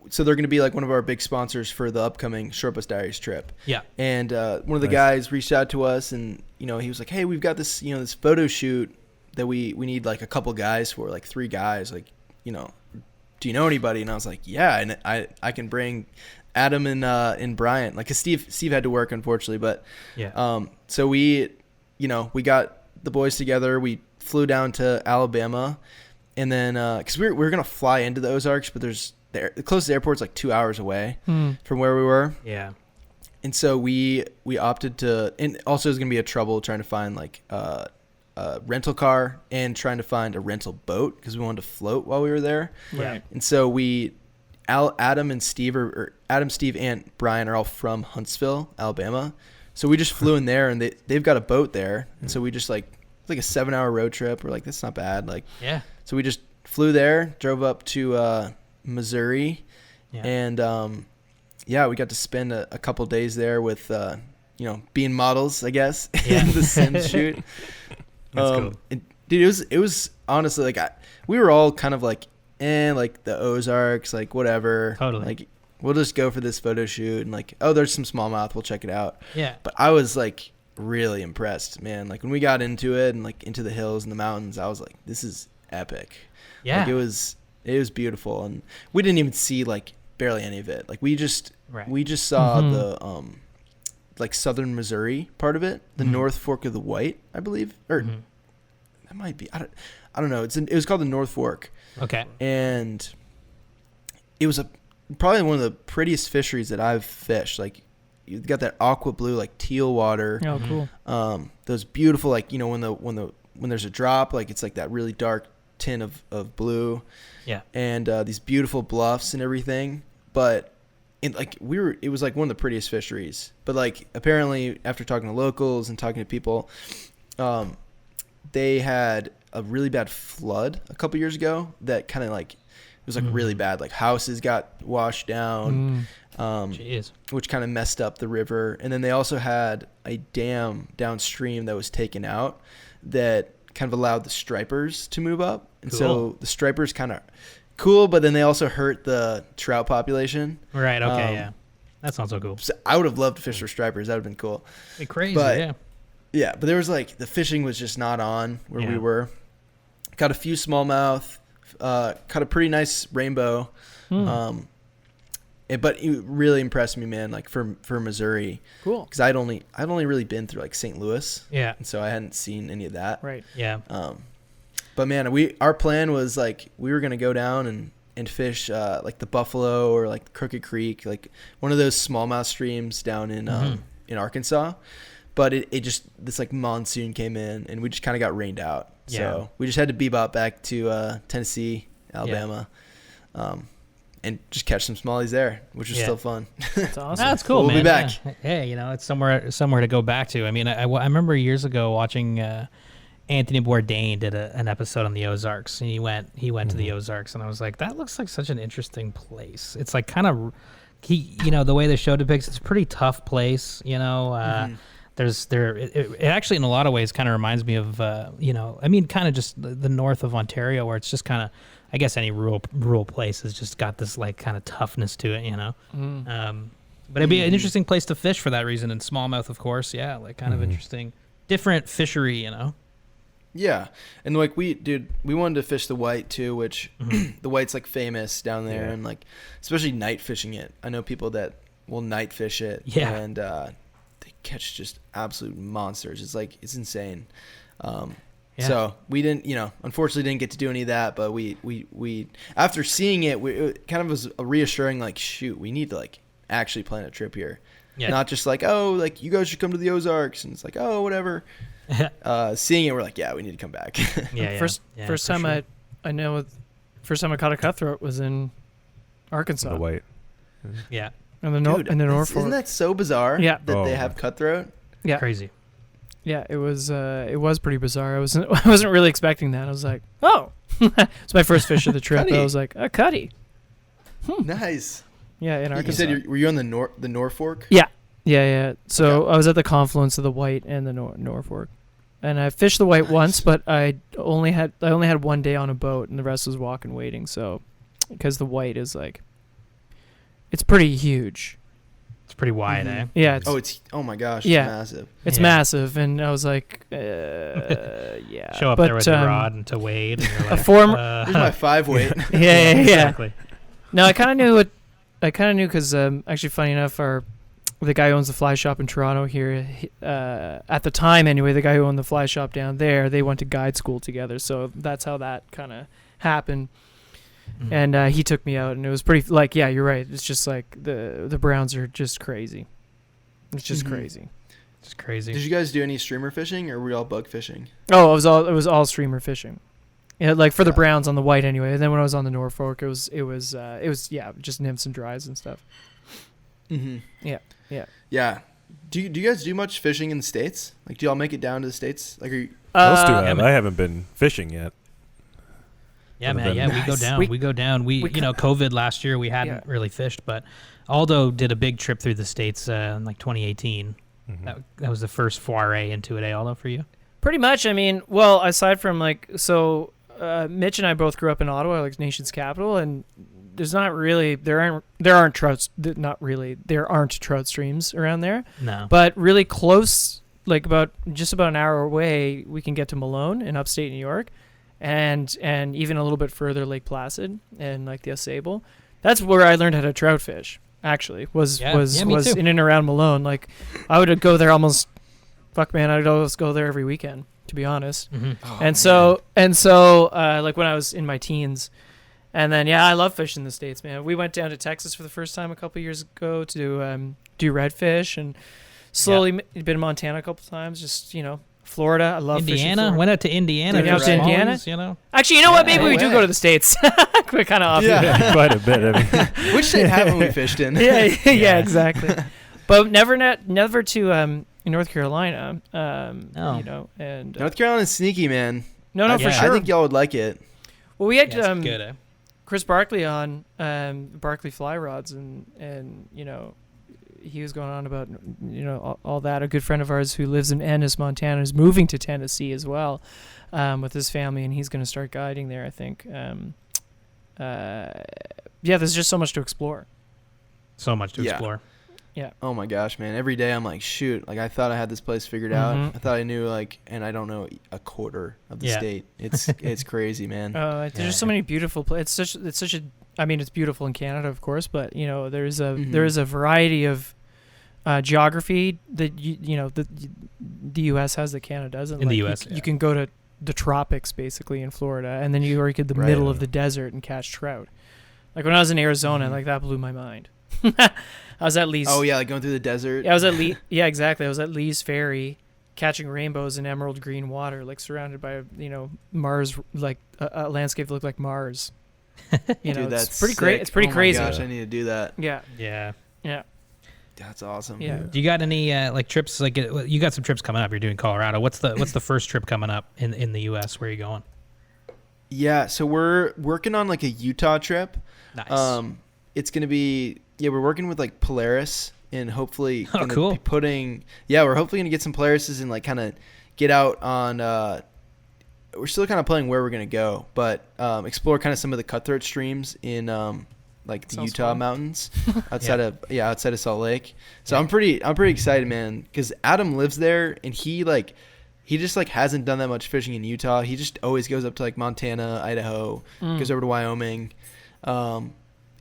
so they're going to be like one of our big sponsors for the upcoming Short Bus Diaries trip. Yeah. And one of the Nice. guys reached out to us, and he was like, "Hey, we've got this this photo shoot that we need like a couple guys for, like 3 guys. Like, do you know anybody?" And I was like, "Yeah, and I can bring Adam and Brian. Like, 'cause Steve had to work, unfortunately, but Yeah. so we got the boys together. We flew down to Alabama, and then because we were gonna fly into the Ozarks, but the closest airport's like 2 hours away from where we were, Yeah. and so we opted to. And also, it was gonna be a trouble trying to find like a rental car and trying to find a rental boat because we wanted to float while we were there. Right. And so Adam and Steve or Adam, Steve, and Brian are all from Huntsville, Alabama. So we just flew in there, and they've got a boat there. And so we just it's like a 7-hour road trip. We're like, that's not bad. Like, Yeah. so we just flew there, drove up to Missouri, Yeah. and we got to spend a couple days there with being models, I guess, Yeah. in the Sims shoot. That's cool. And, dude, it was honestly like we were all kind of like like the Ozarks, like whatever. Totally. Like we'll just go for this photo shoot and like, oh, there's some smallmouth. We'll check it out. Yeah. But I was like really impressed, man. Like when we got into it and like into the hills and the mountains, I was like, this is epic. Yeah. Like it was beautiful, and we didn't even see like barely any of it. Like we just saw the like southern Missouri part of it, the North Fork of the White, I believe, or that might be. I don't know. It was called the North Fork. Okay. And it was probably one of the prettiest fisheries that I've fished. Like you've got that aqua blue, like teal water. Oh, cool. Those beautiful, like, you know, when there's a drop, like it's like that really dark tint of blue. Yeah. And these beautiful bluffs and everything. But it was like one of the prettiest fisheries. But like apparently after talking to locals and talking to people, they had a really bad flood a couple years ago that kind of like, it was like really bad. Like houses got washed down, which kind of messed up the river. And then they also had a dam downstream that was taken out that kind of allowed the stripers to move up. And so the stripers kind of cool, but then they also hurt the trout population. Right. Okay. Yeah. That sounds so cool. So I would have loved to fish for stripers. That would have been cool. Be crazy. But, yeah. But there was like the fishing was just not on where we were. Caught a few smallmouth. Caught a pretty nice rainbow. But it really impressed me, man. Like for Missouri. Cool. Because I'd only really been through like St. Louis. Yeah. And so I hadn't seen any of that. Right. Yeah. But man, our plan was like we were gonna go down and fish like the Buffalo or like Crooked Creek, like one of those smallmouth streams down in Arkansas. But it just this like monsoon came in and we just kind of got rained out. Yeah. So we just had to bebop back to Tennessee, Alabama, and just catch some smallies there, which was still fun. That's awesome. That's cool, We'll man. be back. Yeah. Hey, you know, it's somewhere to go back to. I mean, I remember years ago watching Anthony Bourdain did an episode on the Ozarks, and he went to the Ozarks, and I was like, that looks like such an interesting place. It's like kind of, the way the show depicts, it's a pretty tough place, you know. It actually in a lot of ways kind of reminds me of kind of just the north of Ontario, where it's just kind of, I guess any rural place has just got this like kind of toughness to it, you know. But it'd be an interesting place to fish for that reason, and smallmouth, of course, like kind of interesting, different fishery, you know. Yeah, and like we wanted to fish the white too, which the white's like famous down there, and like especially night fishing it. I know people that will night fish it, and they catch just absolute monsters. It's insane. So we didn't, unfortunately didn't get to do any of that, but we after seeing it, it kind of was a reassuring, like, shoot, we need to like actually plan a trip here, not just like, oh, like you guys should come to the Ozarks, and it's like, oh, whatever. Seeing it, we're like, yeah, we need to come back. First time I caught a cutthroat was in Arkansas. The white. Yeah. And the North Fork. Isn't that so bizarre? Yeah. That they have cutthroat. Yeah. Crazy. Yeah, it was pretty bizarre. I wasn't really expecting that. I was like, oh, it's my first fish of the trip. I was like, a cutty. Nice. Yeah, in Arkansas. You said were you on the North Fork? Yeah. So I was at the confluence of the White and the North Fork, and I fished the White once, but I only had 1 day on a boat, and the rest was walking waiting. So, because the White is like, it's pretty huge. It's pretty wide, eh? Yeah. Oh my gosh. It's massive. It's massive, and I was like, yeah. Show up there with your rod and to wade. And you're like, here's my 5 weight. Yeah. Exactly. No, I kind of knew because actually, funny enough, the guy who owns the fly shop in Toronto here, at the time anyway, the guy who owned the fly shop down there, they went to guide school together. So that's how that kind of happened. And he took me out, and it was pretty, like, yeah, you're right. It's just like the browns are just crazy. It's just crazy. It's crazy. Did you guys do any streamer fishing, or were you all bug fishing? Oh, it was all streamer fishing. Yeah, like for the browns on the White anyway. And then when I was on the North Fork, it was just nymphs and dries and stuff. Yeah. Do you guys do much fishing in the States? Like, do y'all make it down to the States? Like, are you? Most do have. I haven't been fishing yet. Yeah, man. Yeah, we go down. We COVID last year, we hadn't really fished, but Aldo did a big trip through the States in like 2018. That was the first foray into it, Aldo, for you? Pretty much. I mean, well, aside from like, so Mitch and I both grew up in Ottawa, like nation's capital, and there's not really there aren't trout streams around there. No. But really close, like just about an hour away, we can get to Malone in upstate New York, and even a little bit further, Lake Placid and like the Ausable. That's where I learned how to trout fish. Actually, was in and around Malone. Like I would go there almost. Fuck man, I'd always go there every weekend, to be honest. Mm-hmm. Oh, and so like when I was in my teens, and then I love fishing the States, man. We went down to Texas for the first time a couple of years ago to do redfish, and slowly been in Montana a couple times. Just Florida, I love Indiana. fishing. Went out to Indiana. Went out to Indiana. Actually, you know what? Maybe we do go to the States. We're kind of off. Yeah, quite a bit. I mean. Which state haven't we fished in? yeah, exactly. But never to North Carolina. And North Carolina's sneaky, man. No, for sure. I think y'all would like it. Well, we had good, eh? Chris Barkley on Barkley Fly Rods, and he was going on about all that. A good friend of ours who lives in Ennis, Montana, is moving to Tennessee as well with his family, and he's going to start guiding there, I think. There's just so much to explore. So much to explore. Yeah. Oh my gosh, man. Every day I'm like, shoot, like I thought I had this place figured out. I thought I knew and I don't know a quarter of the state. It's crazy, man. There's just so many beautiful places. It's beautiful in Canada, of course, but there is a variety of geography that the U.S. has that Canada doesn't. In the U.S., you can go to the tropics basically in Florida, and then you work at the middle of the desert and catch trout. Like when I was in Arizona, like that blew my mind. I was at Lee's. Oh yeah, like going through the desert. Yeah, I was at Lee. Yeah, exactly. I was at Lee's Ferry, catching rainbows in emerald green water, like surrounded by Mars, like a landscape that looked like Mars. Dude, that's it's pretty sick. great. It's pretty crazy. Oh my gosh, I need to do that. Yeah. That's awesome. Yeah. Do you got any trips? Like you got some trips coming up. You're doing Colorado. What's the first trip coming up in the U.S.? Where are you going? Yeah, so we're working on like a Utah trip. Nice. It's gonna be we're working with like Polaris and hopefully cool. be putting we're hopefully gonna get some Polarises and like kind of get out on. We're still kind of planning where we're gonna go, but explore kind of some of the cutthroat streams in like the Utah mountains outside of Salt Lake. So I'm pretty excited, man, because Adam lives there and he just like hasn't done that much fishing in Utah. He just always goes up to like Montana, Idaho, goes over to Wyoming.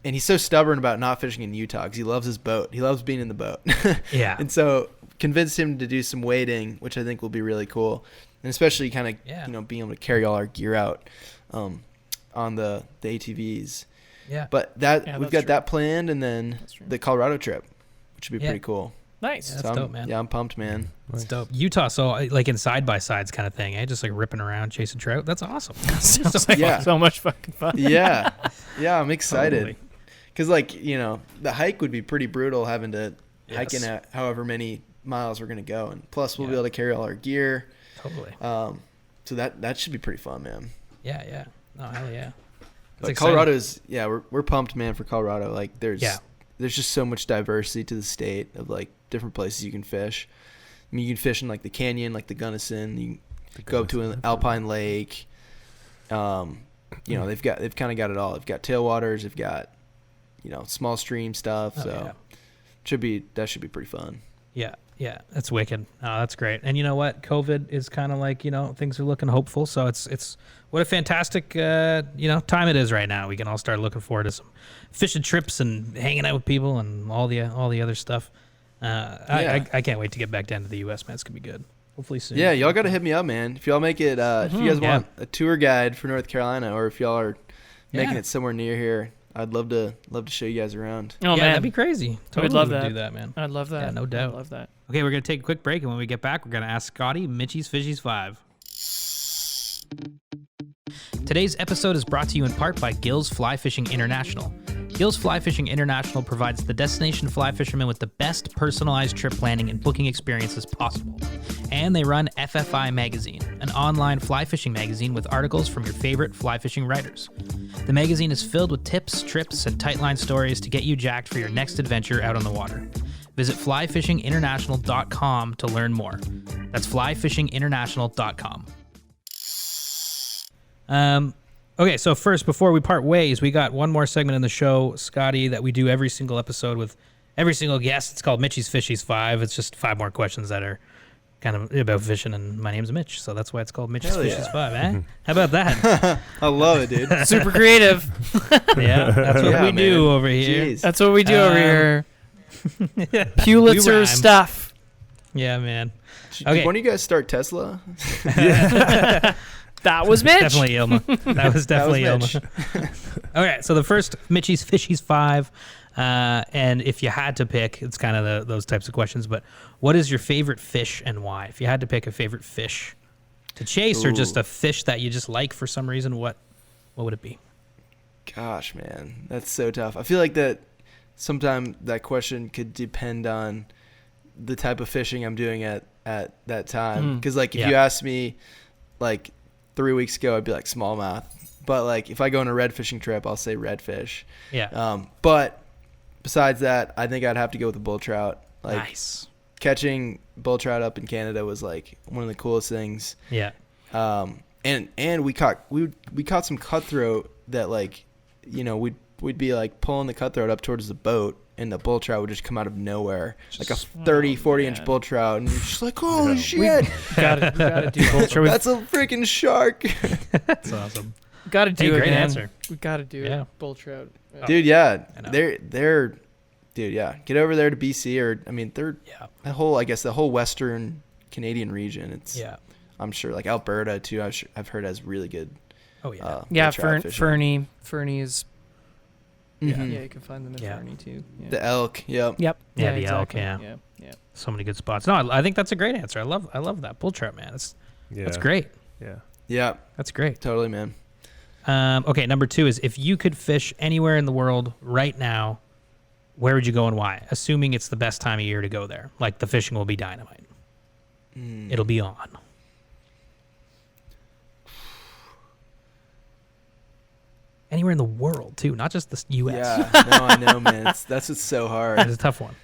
And he's so stubborn about not fishing in Utah because he loves his boat. He loves being in the boat. Yeah. And so convinced him to do some wading, which I think will be really cool. And especially kind of, being able to carry all our gear out on the ATVs. Yeah. But we've got that planned, and then the Colorado trip, which would be pretty cool. Nice. Yeah, that's dope, man. Yeah, I'm pumped, man. That's dope. Utah, so like in side-by-sides kind of thing, eh? Just like ripping around, chasing trout. That's awesome. So much fucking fun. Yeah. Yeah, I'm excited. Totally. Because, the hike would be pretty brutal having to hike in at however many miles we're going to go. And plus, we'll be able to carry all our gear. Totally. So that should be pretty fun, man. Yeah. Oh, hell yeah. But Colorado's, we're pumped, man, for Colorado. Like, there's just so much diversity to the state of, like, different places you can fish. I mean, you can fish in, like, the canyon, like the Gunnison. You can go up to an alpine lake. They've kind of got it all. They've got tailwaters. They've got, small stream stuff. That should be pretty fun. Yeah, that's wicked. Oh, that's great. And you know what? COVID is kind of like, things are looking hopeful. So it's what a fantastic, time it is right now. We can all start looking forward to some fishing trips and hanging out with people and all the other stuff. I can't wait to get back down to the U.S., man. It's going to be good. Hopefully soon. Yeah, y'all got to hit me up, man. If y'all make it, if you guys want a tour guide for North Carolina, or if y'all are making it somewhere near here, I'd love to show you guys around. Oh, man. That'd be crazy. Totally I'd love would that. do that, man. I'd love that. Yeah, no doubt. I'd love that. Okay, we're going to take a quick break, and when we get back, we're going to ask Scottie Mitchie's Fishies 5. Today's episode is brought to you in part by Gill's Fly Fishing International. Gill's Fly Fishing International provides the destination fly fishermen with the best personalized trip planning and booking experiences possible. And they run FFI Magazine, an online fly fishing magazine with articles from your favorite fly fishing writers. The magazine is filled with tips, trips, and tightline stories to get you jacked for your next adventure out on the water. Visit flyfishinginternational.com to learn more. That's flyfishinginternational.com. Okay, so first, before we part ways, we got one more segment in the show, Scottie, that we do every single episode with every single guest. It's called Mitchie's Fishies 5. It's just 5 more questions that are kind of about fishing, and my name's Mitch, so that's why it's called Mitchie's Fishies 5, eh? How about that? I love it, dude. Super creative. Yeah, that's what we do over here. Jeez. That's what we do over here. Pulitzer stuff. Yeah, man. Did one of you guys start Tesla? That was Mitch. Definitely Ilma. That was definitely Ilma. Mitch. Okay, so the first Mitchie's Fishies 5, and if you had to pick, it's kind of those types of questions, but what is your favorite fish and why? If you had to pick a favorite fish to chase or just a fish that you just like for some reason, what would it be? Gosh, man, that's so tough. I feel like that sometimes that question could depend on the type of fishing I'm doing at that time. Because like if you asked me like 3 weeks ago, I'd be like smallmouth. But like if I go on a red fishing trip, I'll say redfish. Yeah. But besides that, I think I'd have to go with the bull trout. Like, nice. Catching bull trout up in Canada was like one of the coolest things. Yeah. And we caught some cutthroat that like, you know, we'd be like pulling the cutthroat up towards the boat, and the bull trout would just come out of nowhere, like a 40 inch bull trout, and you're just like, holy shit! We gotta do bull trout. That's a freaking shark. That's awesome. Gotta do it, great man. answer. We gotta do it. Bull trout. Yeah. Dude, yeah, I know. they're, dude, yeah. Get over there to BC, or I mean, they're the whole Western Canadian region. It's I'm sure like Alberta too. I've heard has really good. Oh yeah. Yeah, bull trout fishing. Fernie is. Yeah. Yeah, you can find them in Fernie too. Yeah. The elk. Yep. Yep. Yeah, the elk. exactly. Yeah. So many good spots. No, I think that's a great answer. I love that bull trout, man. That's great. Yeah. That's great. Totally, man. Okay, number 2 is if you could fish anywhere in the world right now, where would you go and why? Assuming it's the best time of year to go there. Like the fishing will be dynamite. It'll be on. Anywhere in the world, too, not just the U.S. Yeah, no, I know, man. That's what's so hard. It's a tough one.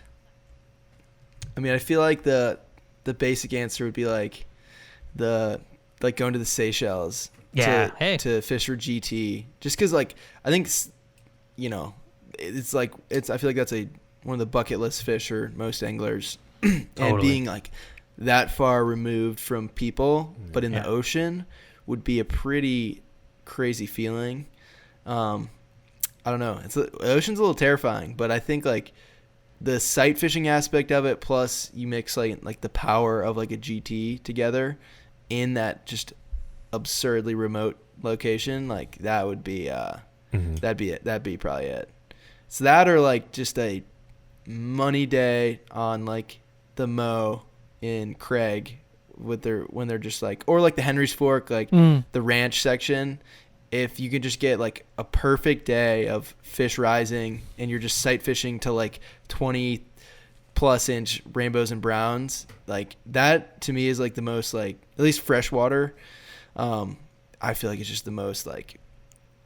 I mean, I feel like the basic answer would be like going to the Seychelles. To fish for GT, just because like I think you know it's I feel like that's one of the bucket list fish for most anglers. And being like that far removed from people but in the ocean would be a pretty crazy feeling. I don't know, the ocean's a little terrifying, but I think like the sight fishing aspect of it, plus you mix like the power of like a GT together in that just absurdly remote location, like that would be that'd be it. That'd be probably it. So that, or like just a money day on like the Mo in Craig when they're just like, or like the Henry's Fork, like the ranch section. If you could just get like a perfect day of fish rising and you're just sight fishing to like 20 plus inch rainbows and browns, like that to me is like the most like, at least freshwater. I feel like it's just the most like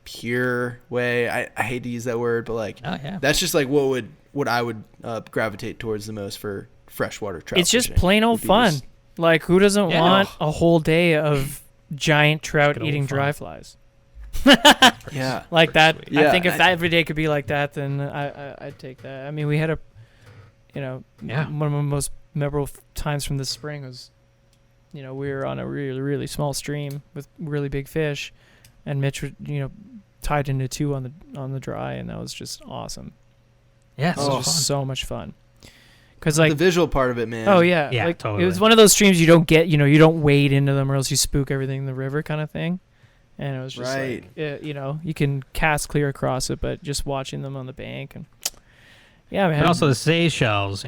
pure way. I hate to use that word, but like that's just like what I would gravitate towards the most for freshwater trout. It's just fishing. plain old fun. Like who doesn't want a whole day of giant trout eating dry flies? Yeah, like that. Yeah. I think if every day could be like that, then I'd take that. I mean, we had one of my most memorable times from this spring was, we were on a really, really small stream with really big fish, and Mitch would, tied into 2 on the dry, and that was just awesome. Yeah, it was just so much fun. Cause like the visual part of it, man. Oh yeah, like, totally. It was one of those streams you don't get, you don't wade into them or else you spook everything in the river kind of thing. And it was just like, you can cast clear across it, but just watching them on the bank and man. And also the Seychelles,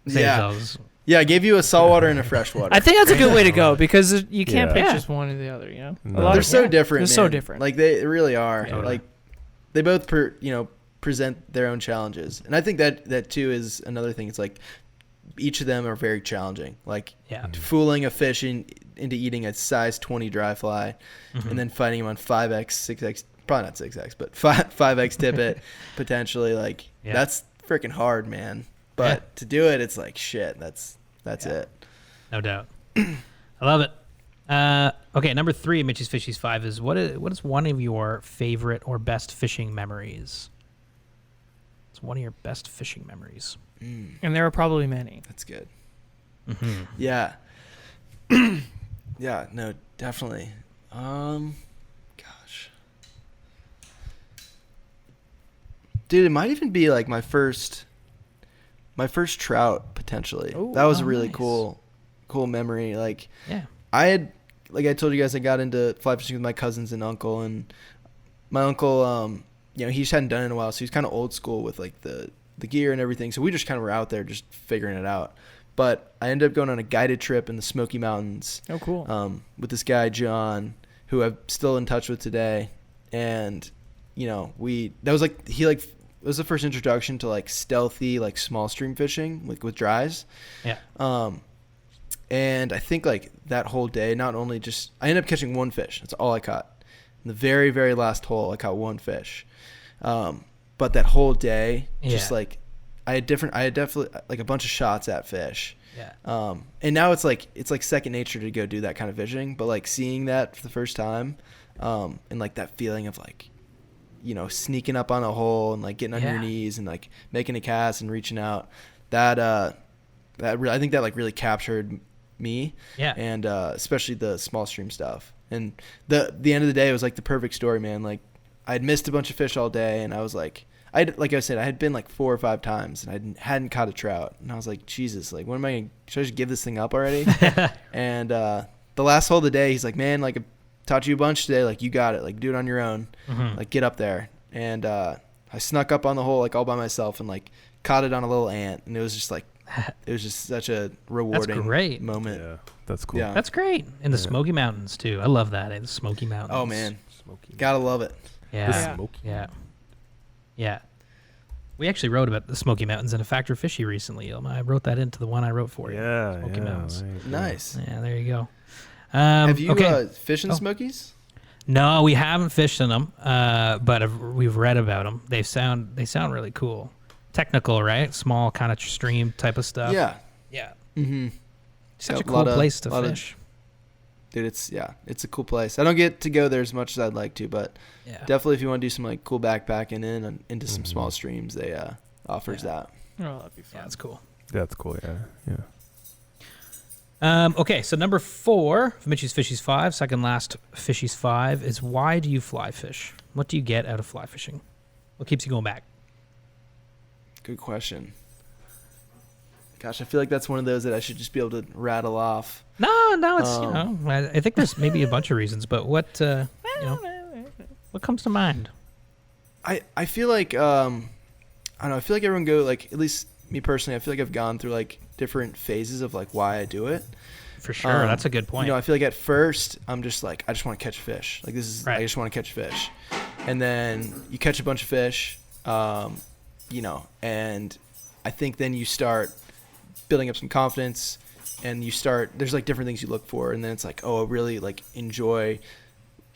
Seychelles. Yeah, I gave you a saltwater and a freshwater. I think that's a good way to go because you can't pick just one or the other. No. They're so different. They're so different. Like they really are. Totally. Like they both, present their own challenges, and I think that too is another thing. It's like each of them are very challenging. Like fooling a fish into eating a size 20 dry fly, and then fighting him on 5x, 6x, probably not 6x, but 5x tippet potentially. Like that's freaking hard, man. But to do it, it's like shit. That's it. No doubt. I love it. Okay, number 3 of Mitchie's Fishies 5 is what is one of your favorite or best fishing memories? It's one of your best fishing memories. And there are probably many. That's good. Mm-hmm. Yeah. Yeah, no, definitely. Gosh. Dude, it might even be like my first trout potentially. Ooh, that was a really nice. cool memory. Like Yeah. I told you guys, I got into fly fishing with my cousins and uncle, and my uncle, he just hadn't done it in a while, so he's kind of old school with like the gear and everything. So we just kind of were out there just figuring it out. But I ended up going on a guided trip in the Smoky Mountains. Oh, cool. With this guy John, who I'm still in touch with today, and it was the first introduction to like stealthy like small stream fishing with dries. Yeah. And I think like that whole day, not only just I ended up catching one fish. That's all I caught. In the very, very last hole, I caught one fish. But that whole day, just like I had definitely like a bunch of shots at fish. Yeah. And now it's like second nature to go do that kind of fishing. But like seeing that for the first time, and like that feeling of like, sneaking up on a hole and like getting on your knees and like making a cast and reaching out, I think that like really captured me. Yeah. And especially the small stream stuff. And the end of the day, it was like the perfect story, man. Like I'd missed a bunch of fish all day, and I was like, like I said, I had been like 4 or 5 times, and I hadn't caught a trout. And I was like, Jesus, like, what am I going to, should I just give this thing up already? And the last hole of the day, he's like, man, like, I taught you a bunch today. Like, you got it. Like, do it on your own. Mm-hmm. Like, get up there. And I snuck up on the hole, like, all by myself, and, like, caught it on a little ant. And it was just, like, such a rewarding great. moment. Yeah, that's cool. Yeah. That's great. In the Smoky Mountains, too. I love that. The Smoky Mountains. Oh, man. Smoky. Gotta love it. Yeah. Smoky. Yeah. Yeah. We actually wrote about the Smoky Mountains in a Factor Fishy recently. I wrote that into the one I wrote for you. Yeah, Smoky Mountains. right. Nice. Yeah, there you go. Have you okay. fished in the Smokies? No, we haven't fished in them, but we've read about them. They sound really cool. Technical, right? Small kind of stream type of stuff. Yeah. Yeah. Mm-hmm. Such a cool place to fish. Dude, it's a cool place. I don't get to go there as much as I'd like to, but definitely if you want to do some like cool backpacking into some small streams, they offers that. Oh, that'd be fun. Yeah, that's cool. That's cool. Yeah. Okay, so number 4 of Mitchie's Fishies 5, second last Fishies 5, is why do you fly fish? What do you get out of fly fishing? What keeps you going back? Good question. Gosh, I feel like that's one of those that I should just be able to rattle off. No, it's I think there's maybe a bunch of reasons, but what what comes to mind? I feel like I don't know. I feel like everyone go like, at least me personally, I feel like I've gone through like different phases of like why I do it. For sure, that's a good point. I feel like at first I'm just like, I just want to catch fish. Like I just want to catch fish, and then you catch a bunch of fish, and I think then you start building up some confidence, and there's like different things you look for, and then it's like, oh, I really like enjoy,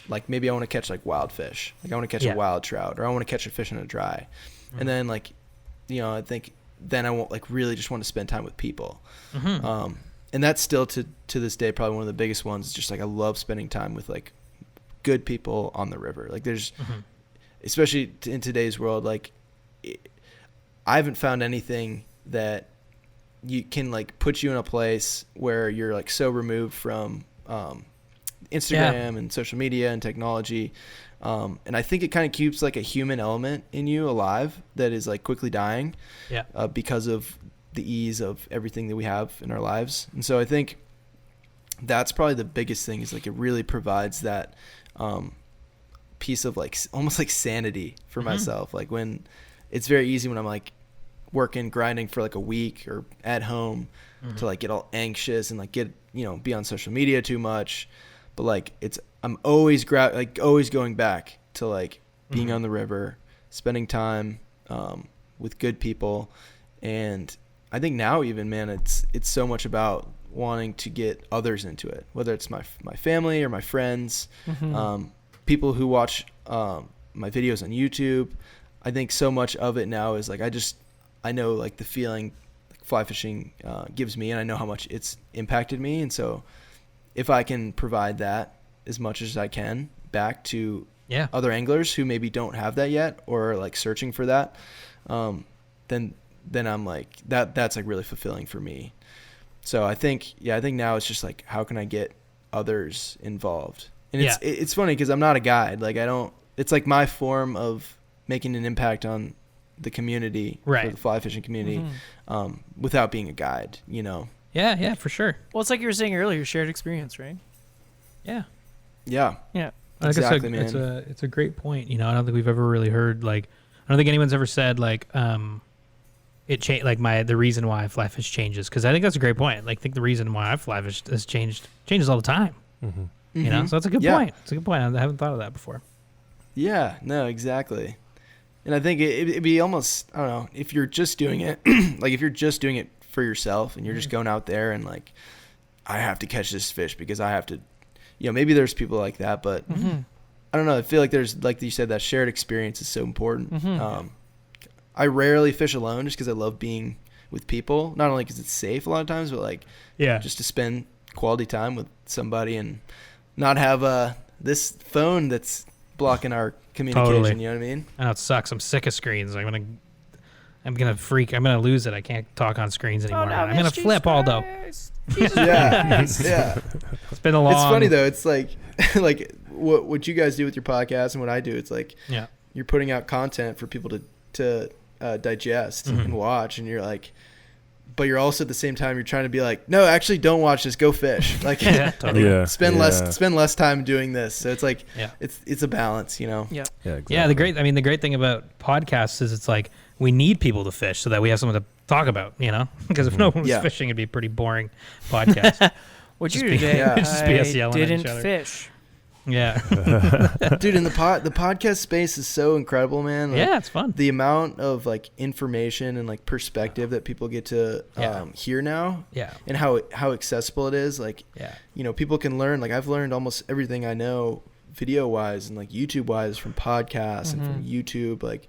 like maybe I want to catch like wild fish, like I want to catch a wild trout, or I want to catch a fish in a dry, and then like, I think then I won't like really just want to spend time with people, and that's still to this day probably one of the biggest ones. It's just like I love spending time with like good people on the river. Like there's, especially in today's world, like I haven't found anything that you can like put you in a place where you're like so removed from Instagram and social media and technology, and I think it kind of keeps like a human element in you alive that is like quickly dying because of the ease of everything that we have in our lives. And so I think that's probably the biggest thing, is like it really provides that piece of like almost like sanity for myself. Like when it's very easy when I'm like grinding for like a week or at home to like get all anxious and like get, be on social media too much. But like I'm always going back to like being on the river, spending time with good people. And I think now even, man, it's so much about wanting to get others into it, whether it's my family or my friends, people who watch my videos on YouTube. I think so much of it now is like I know like the feeling like fly fishing gives me, and I know how much it's impacted me. And so if I can provide that as much as I can back to other anglers who maybe don't have that yet or are like searching for that, then I'm like that's like really fulfilling for me. So I think now it's just like, how can I get others involved? And it's funny because I'm not a guide. Like it's like my form of making an impact on the community, for the fly fishing community, without being a guide, you know? Yeah, for sure. Well, it's like you were saying earlier, shared experience, right? Yeah. Yeah. Exactly, man. It's a great point. You know, I don't think we've ever really heard, like, I don't think anyone's ever said, like, the reason why I fly fish changes. Because I think that's a great point. Like, I think the reason why I fly fish changes all the time. Mm-hmm. You know, so that's a good point. It's a good point. I haven't thought of that before. Yeah, no, exactly. And I think it'd be almost, I don't know, if you're just doing it, like if you're just doing it for yourself and you're just going out there and like, I have to catch this fish because I have to, you know, maybe there's people like that, but I don't know. I feel like there's, like you said, that shared experience is so important. I rarely fish alone just because I love being with people, not only because it's safe a lot of times, but like, just to spend quality time with somebody and not have this phone that's blocking our communication. Totally. You know what I mean? I know it sucks. I'm sick of screens. I'm gonna freak. I'm gonna lose it. I can't talk on screens anymore. I'm gonna flip Aldo. Yeah. It's been a long. It's funny though. It's like like what you guys do with your podcast and what I do. It's like you're putting out content for people to digest and watch, and you're like, but you're also at the same time you're trying to be like, no, actually don't watch this, go fish. Like spend less time doing this. So it's like it's a balance, you know. Exactly. Yeah, the great thing about podcasts is it's like we need people to fish so that we have something to talk about, you know, because if no one was fishing, it'd be a pretty boring podcast. What you do today? I didn't at each other. Fish. Yeah. Dude, and the podcast space is so incredible, man. Like, it's fun. The amount of like information and like perspective that people get to hear now, and how accessible it is. Like, you know, people can learn. Like, I've learned almost everything I know video wise and like YouTube wise from podcasts and from YouTube. Like,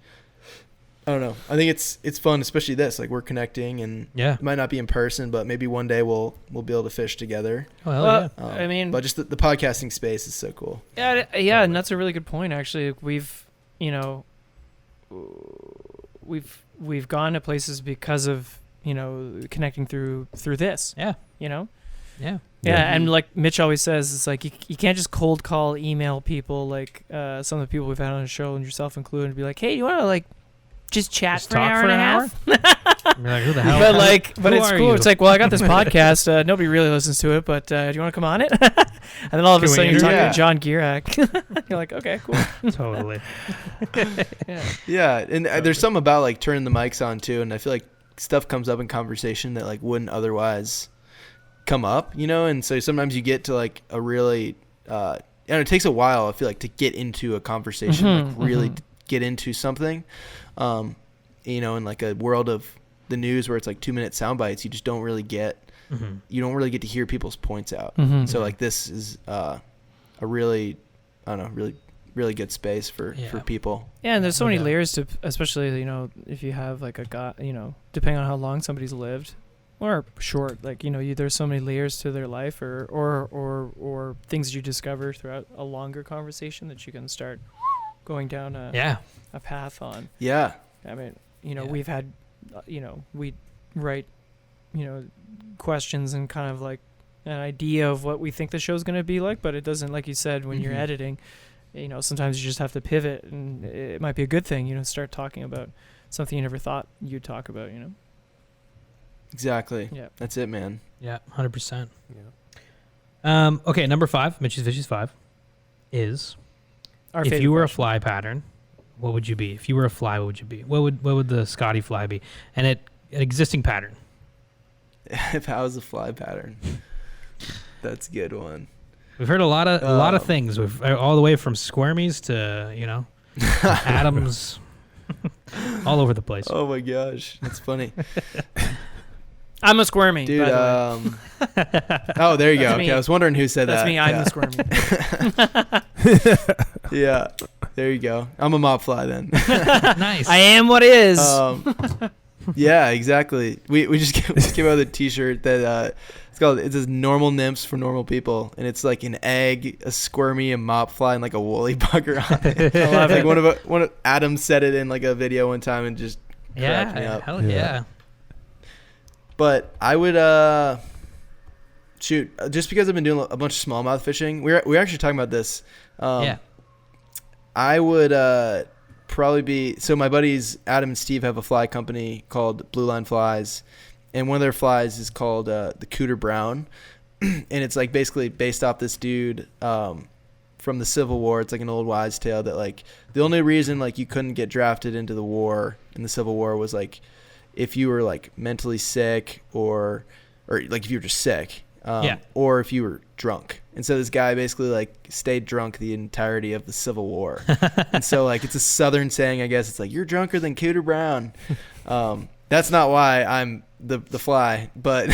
I don't know. I think it's fun, especially this. Like, we're connecting, and it might not be in person, but maybe one day we'll be able to fish together. Well, I mean, but just the podcasting space is so cool. Yeah, and that's a really good point. Actually, we've gone to places because of, you know, connecting through this. Yeah, you know. Yeah, and like Mitch always says, it's like you can't just cold call, email people, like some of the people we've had on the show, and yourself included, and be like, hey, you want to like just chat for an hour and a half? You're like, who the hell? But it's cool. It's like, well, I got this podcast. Nobody really listens to it, but do you want to come on it? And then all of a sudden you're talking to John Gierak. You're like, okay, cool. Totally. And there's something about like turning the mics on too, and I feel like stuff comes up in conversation that like wouldn't otherwise come up, you know. And so sometimes you get to like a really, and it takes a while, I feel like, to get into a conversation, like really get into something. You know, in like a world of the news where it's like 2-minute sound bites, you just don't really get to hear people's points out. So like this is a really, I don't know, really good space for people. Yeah, and there's so many layers to, especially, you know, if you have like a guy, you know, depending on how long somebody's lived or short, like, you know, there's so many layers to their life or things you discover throughout a longer conversation that you can start going down a path on. Yeah. I mean, you know, we've had, you know, we write, you know, questions and kind of like an idea of what we think the show's going to be like, but it doesn't, like you said, when you're editing, you know, sometimes you just have to pivot, and it might be a good thing, you know, start talking about something you never thought you'd talk about, you know? Exactly. Yeah. That's it, man. Yeah, 100%. Yeah. Okay, number 5, Mitch's Fishies 5, is if you were a fly pattern, what would you be? If you were a fly, what would you be? What would the Scottie fly be? And an existing pattern. If I was a fly pattern, that's a good one. We've heard a lot of things. We've all the way from squirmies to, you know, atoms, all over the place. Oh my gosh, that's funny. I'm a squirmy, dude. By the way. Oh, there you go. Okay, I was wondering who said that's that. Me. I'm the squirmy. Yeah, there you go. I'm a mop fly then. Nice. I am what is. Yeah, exactly. We just came out with a T-shirt that It says normal nymphs for normal people, and it's like an egg, a squirmy, a mop fly, and like a woolly bugger on it. I love it. Like one of Adam said it in like a video one time and just cracked me up. Hell yeah. But I would shoot, just because I've been doing a bunch of smallmouth fishing. We're actually talking about this. I would probably be, so my buddies Adam and Steve have a fly company called Blue Line Flies, and one of their flies is called the Cooter Brown, and it's like basically based off this dude from the Civil War. It's like an old wives' tale that like the only reason like you couldn't get drafted into the war in the Civil War was like if you were like mentally sick or like if you were just sick, or if you were drunk. And so this guy basically like stayed drunk the entirety of the Civil War. And so like it's a Southern saying, I guess. It's like, you're drunker than Cooter Brown. That's not why I'm the fly, but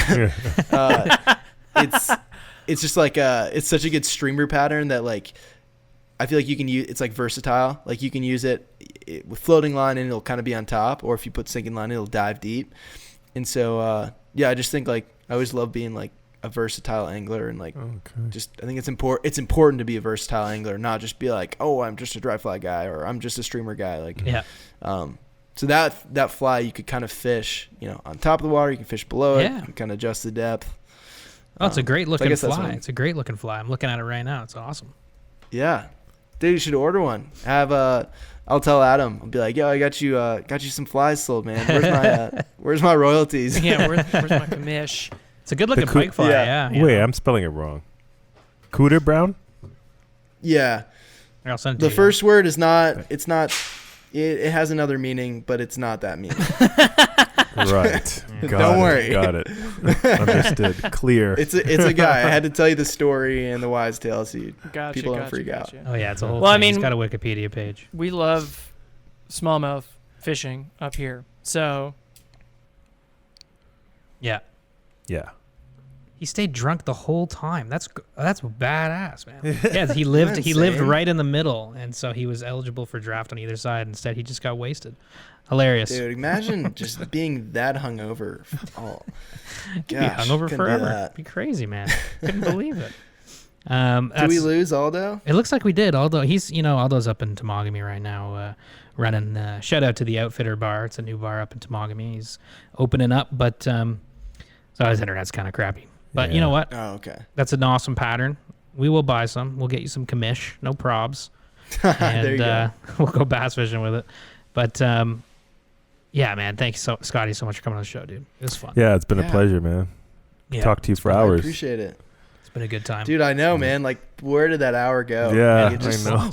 it's just like it's such a good streamer pattern that like I feel like you can use. It's like versatile. Like you can use it with floating line and it'll kind of be on top, or if you put sinking line, it'll dive deep. And so I just think like I always love being like a versatile angler, and like just I think it's important to be a versatile angler, not just be like, oh, I'm just a dry fly guy or I'm just a streamer guy. Like so that fly you could kind of fish, on top of the water, you can fish below it, you can kind of adjust the depth. Oh, it's a great looking fly. It's a great looking fly. I'm looking at it right now. It's awesome. Yeah, dude, you should order one. I'll tell Adam. I'll be like, yo, I got you some flies sold, man. Where's my royalties? Yeah, where's my commish? It's a good looking pike fly. Yeah. Wait, I'm spelling it wrong. Cooter Brown? Yeah. I'll send it the to first word is not. It's not. It has another meaning, but it's not that meaning. Right. Don't worry. Got it. Understood. Clear. It's a guy. I had to tell you the story and the wise tale so people don't freak out. Oh yeah, it's a whole thing. I mean, he's got a Wikipedia page. We love smallmouth fishing up here. So yeah. He stayed drunk the whole time. That's badass, man. Yeah, he lived right in the middle, and so he was eligible for draft on either side. Instead, he just got wasted. Hilarious. Dude, imagine just being that hungover. Oh, gosh, be hungover forever. It'd be crazy, man. Couldn't believe it. Did we lose Aldo? It looks like we did. Aldo, Aldo's up in Temagami right now, running. Shout out to the Outfitter Bar. It's a new bar up in Temagami. He's opening up, but so his internet's kind of crappy. But you know what? Oh, okay. That's an awesome pattern. We will buy some. We'll get you some commish. No probs. And there you go. We'll go bass fishing with it. But yeah, man. Thanks, Scottie, so much for coming on the show, dude. It was fun. Yeah, it's been a pleasure, man. Yeah. Talk to you for hours. I appreciate it. It's been a good time. Dude, I know, man. Like, where did that hour go? Yeah, like, I know.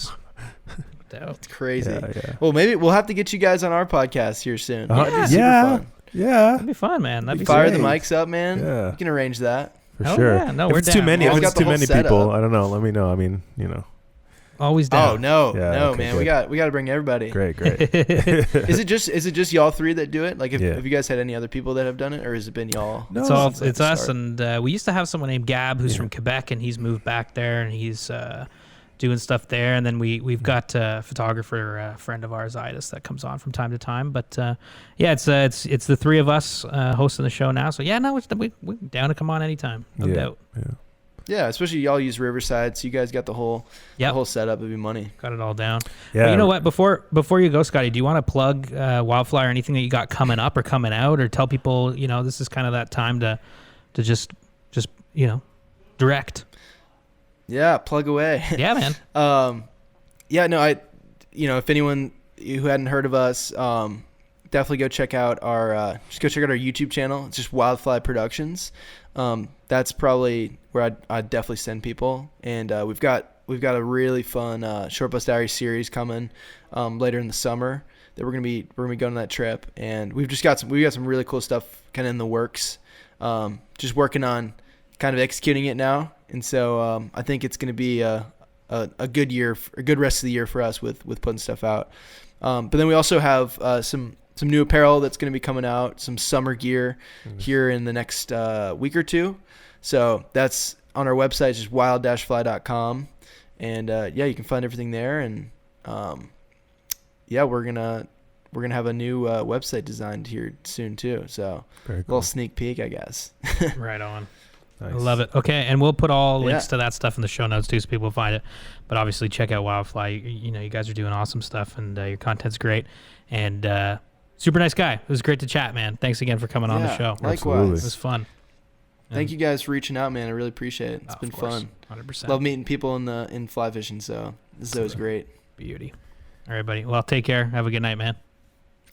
It's crazy. Yeah. Well, maybe we'll have to get you guys on our podcast here soon. That'd be super fun. Yeah. That'd be fun, man. That'd be fire great. the mics up, man. Yeah. We can arrange that. For sure. Yeah. No, if we're it's down. too many, Always if it's too many setup. people, I don't know. Let me know. I mean, Always down. Oh no, Yeah, okay, man. good. We got to bring everybody. Great. Is it just y'all three that do it? Like, have you guys had any other people that have done it, or has it been y'all? No, it's us, and we used to have someone named Gab who's from Quebec, and he's moved back there, and he's doing stuff there. And then we've got a photographer, a friend of ours, Idaho, that comes on from time to time. But yeah, it's the three of us hosting the show now. So yeah, no, we're down to come on anytime, no doubt. Yeah, especially y'all use Riverside, so you guys got the whole setup. It'd be money. Got it all down. Yeah. But you know what? Before you go, Scottie, do you want to plug Wildfly or anything that you got coming up or coming out, or tell people this is kind of that time to just direct. Yeah, plug away. Yeah, man. If anyone who hadn't heard of us, definitely go check out our YouTube channel. It's just Wildfly Productions. That's probably where I'd definitely send people. And we've got a really fun short Bus Diaries series coming later in the summer that we're gonna be going on that trip. And we've got some really cool stuff kind of in the works. Just working on kind of executing it now. And so I think it's going to be a good year, a good rest of the year for us with putting stuff out. But then we also have some new apparel that's going to be coming out, some summer gear here in the next week or two. So that's on our website, it's just wild-fly.com. And you can find everything there. And we're gonna have a new website designed here soon too. So very cool. A little sneak peek, I guess. Right on. I love it. Okay, and we'll put all links to that stuff in the show notes too, so people find it. But obviously, check out Wildfly. You guys are doing awesome stuff, and your content's great. And super nice guy. It was great to chat, man. Thanks again for coming on the show. Likewise. It was fun. Thank you guys for reaching out, man. I really appreciate it. It's been fun. 100%. Love meeting people in fly fishing. So this is always great. Beauty. All right, buddy. Well, take care. Have a good night, man.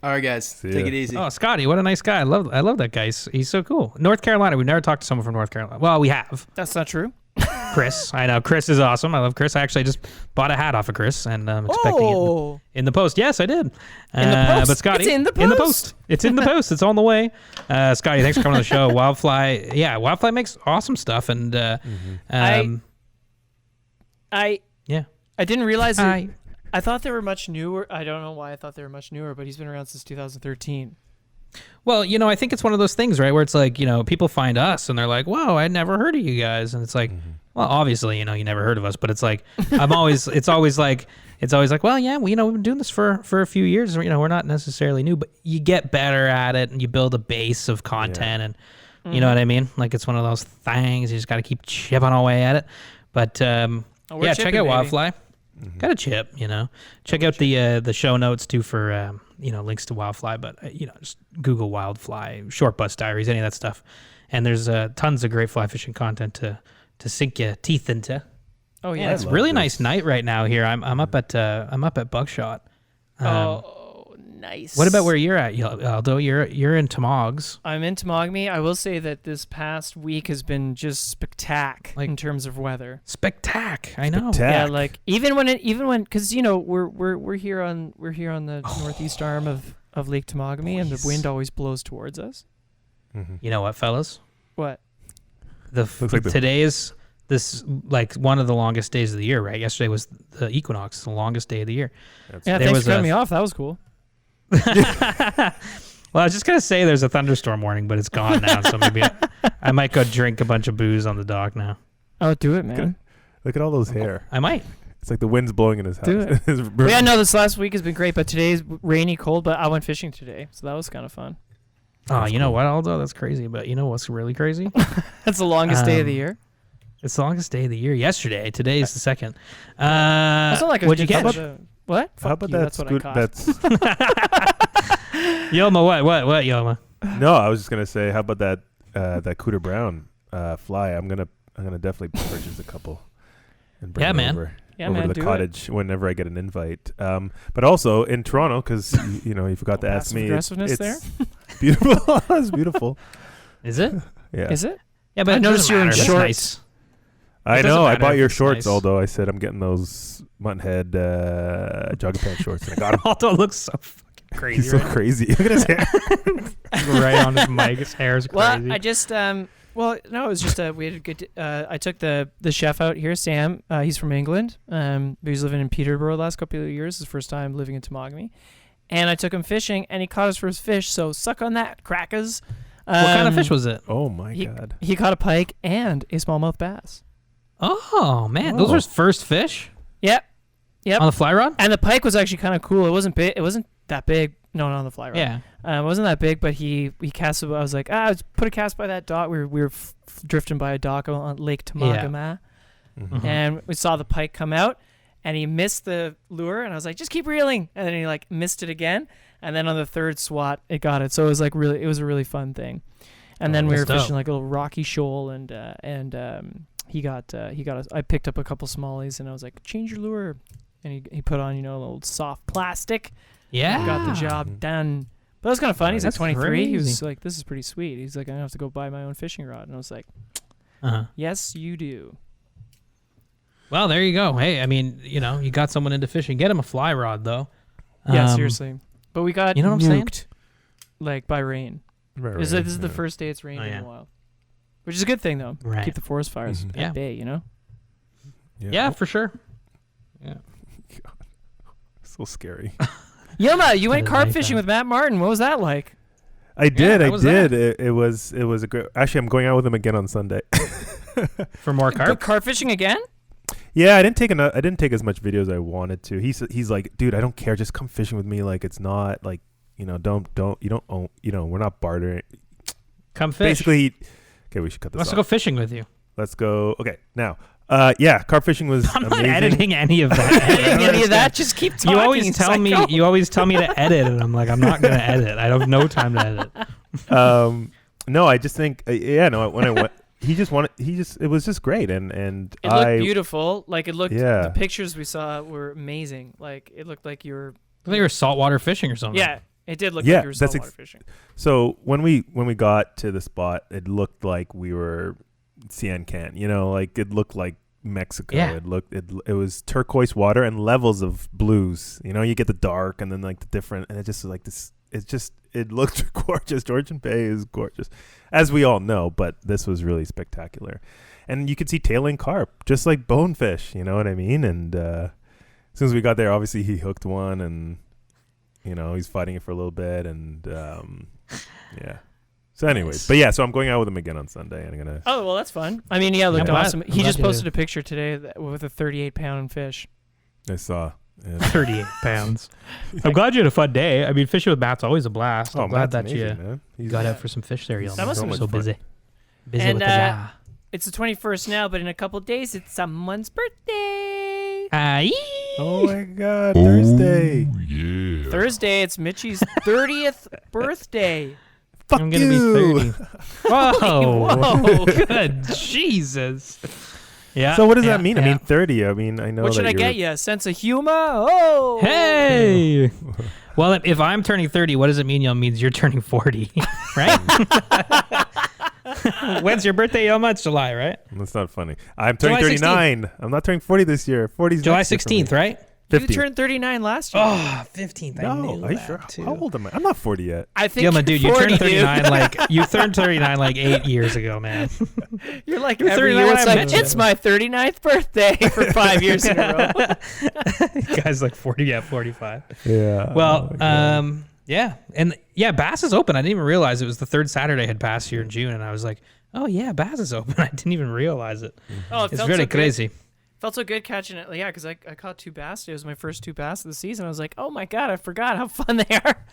All right, guys. Take it easy. Oh, Scottie, what a nice guy. I love that guy. He's so cool. North Carolina. We've never talked to someone from North Carolina. Well, we have. That's not true. Chris. I know. Chris is awesome. I love Chris. I actually just bought a hat off of Chris, and I'm expecting it in the post. Yes, I did. In the post? But Scottie, it's in the post. It's in the post. It's on the way. Scottie, thanks for coming on the show. Wildfly. Yeah, Wildfly makes awesome stuff, and I didn't realize it. I thought they were much newer. I don't know why I thought they were much newer, but he's been around since 2013. Well, I think it's one of those things, right, where it's like, people find us and they're like, whoa, I'd never heard of you guys. And it's like, well, obviously, you never heard of us, but it's like, it's always like, well, yeah, we've been doing this for a few years. We're not necessarily new, but you get better at it and you build a base of content and you know what I mean? Like, it's one of those things. You just got to keep chipping away at it. But, check out Wildfly. Got a chip, Check out the show notes too for links to Wildfly, but just Google Wildfly, short Bus Diaries, any of that stuff, and there's tons of great fly fishing content to sink your teeth into. Oh yeah, it's really nice night right now here. I'm up at Buckshot. Nice. What about where you're at, Aldo? You're in Tamogs. I'm in Tamogami. I will say that this past week has been just spectac in terms of weather. Spectac, I know. Yeah, like even when because we're here on the northeast arm of Lake Tamogami, and the wind always blows towards us. You know what, fellas? What? Today is this like one of the longest days of the year, right? Yesterday was the equinox, the longest day of the year. Thanks for cutting me off. That was cool. Well, I was just gonna say there's a thunderstorm warning, but it's gone now, so maybe I might go drink a bunch of booze on the dock now. Oh, do it, man! Look at all those hair. I might. It's like the wind's blowing in his house. Do it. Well, no, this last week has been great, but today's rainy, cold. But I went fishing today, so that was kind of fun. Oh, you know what, Aldo? That's crazy. But you know what's really crazy? That's the longest day of the year. It's the longest day of the year. Yesterday. Today is the second. That's not like what'd you catch? What? How about that? That's what I caught. Yoma, what, Yoma? No, I was just gonna say, how about that Cooter Brown fly? I'm gonna definitely purchase a couple and bring it over to the cottage whenever I get an invite. But also in Toronto, because you forgot to ask me. Aggressiveness it's there. Beautiful. It's beautiful. Is it? Yeah. Is it? Yeah, but I noticed you're in shorts. Nice. I know. I bought your shorts, although I said I'm getting those muttonhead jogger pants shorts, and I got them. Although it looks so fucking crazy. He's so crazy. Look at his hair. Right on his mic. His hair is crazy. Well, I just it was just we had a good. I took the chef out here, Sam. He's from England. He's living in Peterborough the last couple of years. His first time living in Tamogami, and I took him fishing, and he caught his first fish. So suck on that, crackers. What kind of fish was it? Oh my god! He caught a pike and a smallmouth bass. Oh man, those were his first fish. Yep. On the fly rod. And the pike was actually kind of cool. It wasn't big. It wasn't that big. No, not on the fly rod. Yeah. It wasn't that big, but he cast. I was like, let's put a cast by that dock. We were drifting by a dock on Lake Tamogami, and we saw the pike come out, and he missed the lure, and I was like, just keep reeling, and then he like missed it again, and then on the third swat, it got it. So it was like it was a really fun thing. And then we were fishing like a little rocky shoal, and he got us. I picked up a couple smallies, and I was like, change your lure, and he put on a little soft plastic. Yeah, got the job done. But it was kind of fun. He's like 23. Crazy. He was like, this is pretty sweet. He's like, I don't have to go buy my own fishing rod. And I was like, yes, you do. Well, there you go. Hey, I mean, you got someone into fishing. Get him a fly rod, though. Yeah, seriously. But we got what I'm saying? Like by rain. This is the first day it's rained in a while. Which is a good thing, though. Right. Keep the forest fires at bay, Yeah, for sure. Yeah. God. So scary. Yoma, you went carp fishing with Matt Martin. What was that like? I did. It was a great. Actually, I'm going out with him again on Sunday. For more carp? Go carp fishing again? Yeah, I didn't take as much video as I wanted to. He's like, dude, I don't care. Just come fishing with me. Like, it's not like, don't we're not bartering. Come fish. Basically, Okay, we should cut this Let's off. go fishing with you. Let's go. Okay, now. Yeah, carp fishing was I'm amazing. not editing any of that. Any of that? Just keep talking. You always tell me. You always tell me to edit, and I'm like, I'm not gonna edit. I have no time to edit. No, I just think, no. When I went, it was just great, and it looked beautiful. Like it looked. Yeah. The pictures we saw were amazing. Like it looked like you were. I think you were saltwater fishing or something. Yeah, it did look like you were saltwater fishing. So when we got to the spot, it looked like we were Cian Can. Like it looked like Mexico. Yeah. It was turquoise water and levels of blues. You get the dark and then like the different, and it just like this. It looked gorgeous. Georgian Bay is gorgeous, as we all know, but this was really spectacular. And you could see tailing carp, just like bonefish, you know what I mean? And as soon as we got there, obviously he hooked one, and he's fighting it for a little bit, and yeah. So anyways, Nice. but yeah, so I'm going out with him again on Sunday, and I'm gonna. Oh well, that's fun. I mean, yeah, it looked I'm glad- awesome. I'm He glad just you posted did. a picture today with a 38-pound fish. I saw. Yeah. 38 pounds. I'm glad you had a fun day. I mean, fishing with Matt's always a blast. I'm glad Matt's that you amazing, man. He's got out for some fish there. That must have so been busy. Busy And, with the jar. It's the 21st now, but in a couple days, it's someone's birthday. Oh my God! Thursday. Thursday, it's Mitchie's 30th birthday. Fuck I'm gonna you. be 30. Whoa! Whoa. Good Jesus! Yeah. So what does yeah, that mean? I yeah. mean 30. I mean I know. What should that I get you? A sense of humor? Oh! Hey! Well, if I'm turning 30, what does it mean? It means you're turning 40, right? When's your birthday, Yoma? It's July, right? That's not funny. I'm turning July 39. I'm not turning 40 this year. 40's July next year for me. 16th, right? You 50. turned 39 last year. Oh, 15th. I No, knew are you that sure? too. How old am I? I'm not 40 yet. I think Yoma, dude, you 40, turned 39 dude. you turned 39 like 8 years ago, man. You're like You're every 39 year. It's when I like met you. it's my 39th birthday for 5 years in a row. Guys like 40, yeah, 45. Yeah. Well, Oh my God. yeah. And yeah, Bass is open. I didn't even realize it was the third Saturday had passed here in June. And I was like, oh, yeah, Bass is open. I didn't even realize it. Oh, it It's felt really so good. crazy. Felt so good catching it. Yeah, because I caught 2 bass. It was my first 2 bass of the season. I was like, oh my God, I forgot how fun they are.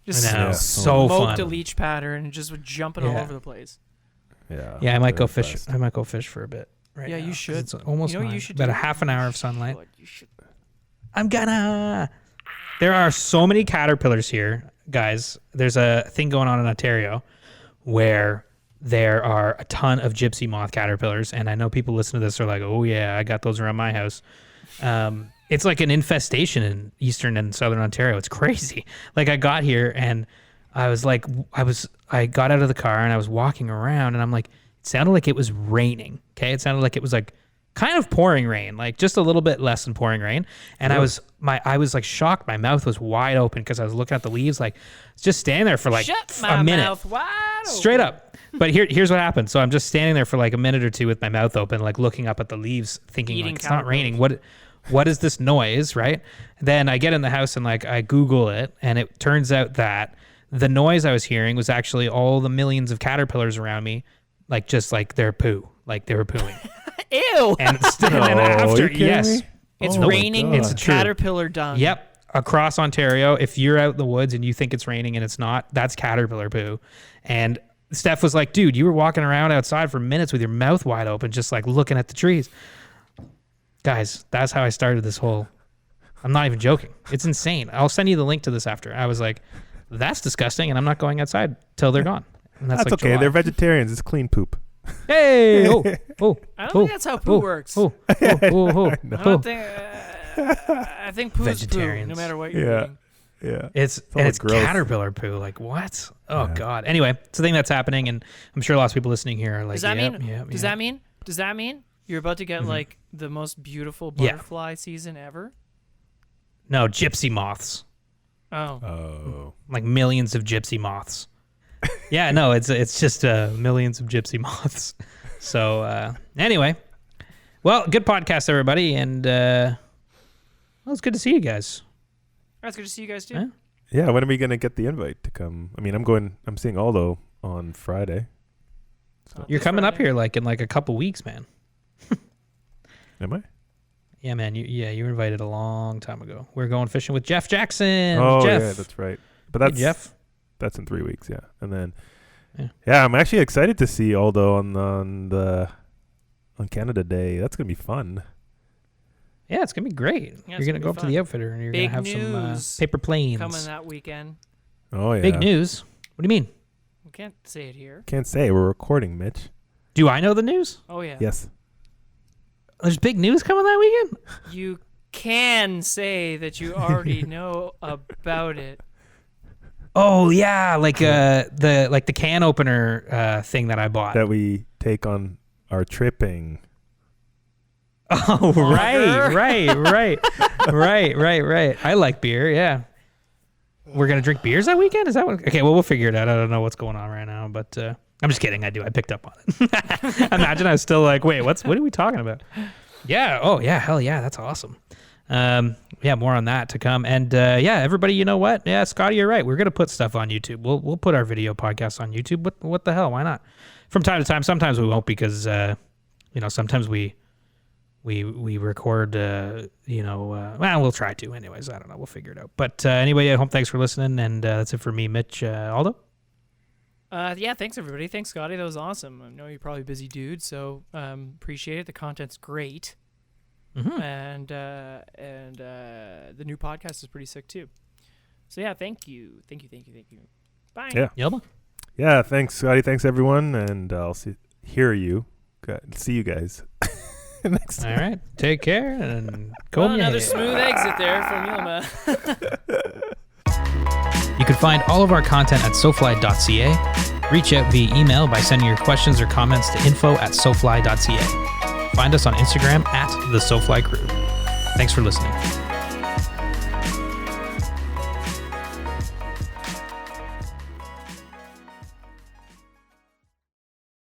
Just I know. Yeah. So smoked a fun. leech pattern and just jumping all Yeah. over the place. Yeah, I might go they're fish. best. I might go fish for a bit. Right Yeah, now, you 'cause should. It's almost You know what nine. you should about do? a half an hour of You sunlight. should. You should. I'm gonna. There are so many caterpillars here, guys. There's a thing going on in Ontario where there are a ton of gypsy moth caterpillars, and I know people listening to this are like, "Oh yeah, I got those around my house." It's like an infestation in eastern and southern Ontario. It's crazy. Like I got here and I was like, I got out of the car and I was walking around and I'm like, it sounded like it was raining. Okay, it sounded like it was like kind of pouring rain, like just a little bit less than pouring rain. And I was like shocked. My mouth was wide open because I was looking at the leaves, like just standing there for like Shut a my minute, mouth wide open. straight up. But here's what happened. So I'm just standing there for like a minute or two with my mouth open, like looking up at the leaves, thinking Eating like it's not raining. What is this noise, right? Then I get in the house and like I Google it, and it turns out that the noise I was hearing was actually all the millions of caterpillars around me, like just like their poo, like they were pooing. Ew. And then after, you kidding yes, me? It's Oh my raining. God. It's It's true. caterpillar dung. Yep. Across Ontario, if you're out in the woods and you think it's raining and it's not, that's caterpillar poo. And Steph was like, dude, you were walking around outside for minutes with your mouth wide open, just like looking at the trees. Guys, that's how I started this whole. I'm not even joking. It's insane. I'll send you the link to this after. I was like, that's disgusting, and I'm not going outside till they're gone. And That's like okay. July. They're vegetarians. It's clean poop. Hey! Oh! I don't think that's how poo works. Oh! I don't think. I think poo is poo, Vegetarians. no matter what you're Yeah. eating. Yeah. It's all and it's gross. caterpillar poo. Like what? Oh Yeah. God. Anyway, it's a thing that's happening, and I'm sure lots of people listening here are like, Does that yep, mean? yep, Does yep. that mean? Does that mean you're about to get Mhm. like the most beautiful Yeah. butterfly season ever? No, gypsy moths. Oh. Oh. Like millions of gypsy moths. Yeah, no, it's just millions of gypsy moths. So anyway, well, good podcast, everybody, and well, it's good to see you guys. That's good to see you guys too. Yeah. Yeah. When are we gonna get the invite to come? I mean, I'm seeing Aldo on Friday. So, You're This coming up Friday. here like in like a couple weeks, man. am I? Yeah, man. You were invited a long time ago. We're going fishing with Jeff Jackson. Oh Jeff. yeah, that's right. But Hey, that's Jeff. That's in 3 weeks. Yeah, and then Yeah, I'm actually excited to see Aldo on Canada Day. That's gonna be fun. Yeah, it's gonna be great. Yeah, You're gonna go up to the outfitter and you're Big gonna have news some paper planes. coming that weekend. Oh yeah. Big news. What do you mean? We can't say it here. Can't say we're recording, Mitch. Do I know the news? Oh yeah. Yes. There's big news coming that weekend? You can say that you already know about it. Oh yeah, like the can opener thing that I bought. That we take on our tripping. Oh right. I like beer, yeah. We're gonna drink beers that weekend? Is that what? Okay, well we'll figure it out. I don't know what's going on right now, but I'm just kidding. I picked up on it. Imagine I was still like, wait, what are we talking about? Yeah. Oh yeah. Hell yeah. That's awesome. Yeah, more on that to come. And yeah, everybody, you know what? Yeah, Scottie, you're right. We're gonna put stuff on YouTube. We'll put our video podcast on YouTube. What the hell? Why not? From time to time. Sometimes we won't because sometimes we record. Well, we'll try to. Anyways, I don't know. We'll figure it out. But anyway, I hope thanks for listening. And that's it for me, Mitch. Aldo. Yeah, thanks everybody. Thanks, Scottie. That was awesome. I know you're probably a busy dude, so appreciate it. The content's great. Mm-hmm. And the new podcast is pretty sick too. So yeah, thank you. Bye. Yeah. Yelma. Yeah. Thanks, Scottie. Thanks everyone, and I'll see you guys next time. All right. Take care and another smooth exit there from Yelma. You can find all of our content at sofly.ca. Reach out via email by sending your questions or comments to info@sofly.ca. Find us on Instagram @the SoFly Crew. Thanks for listening.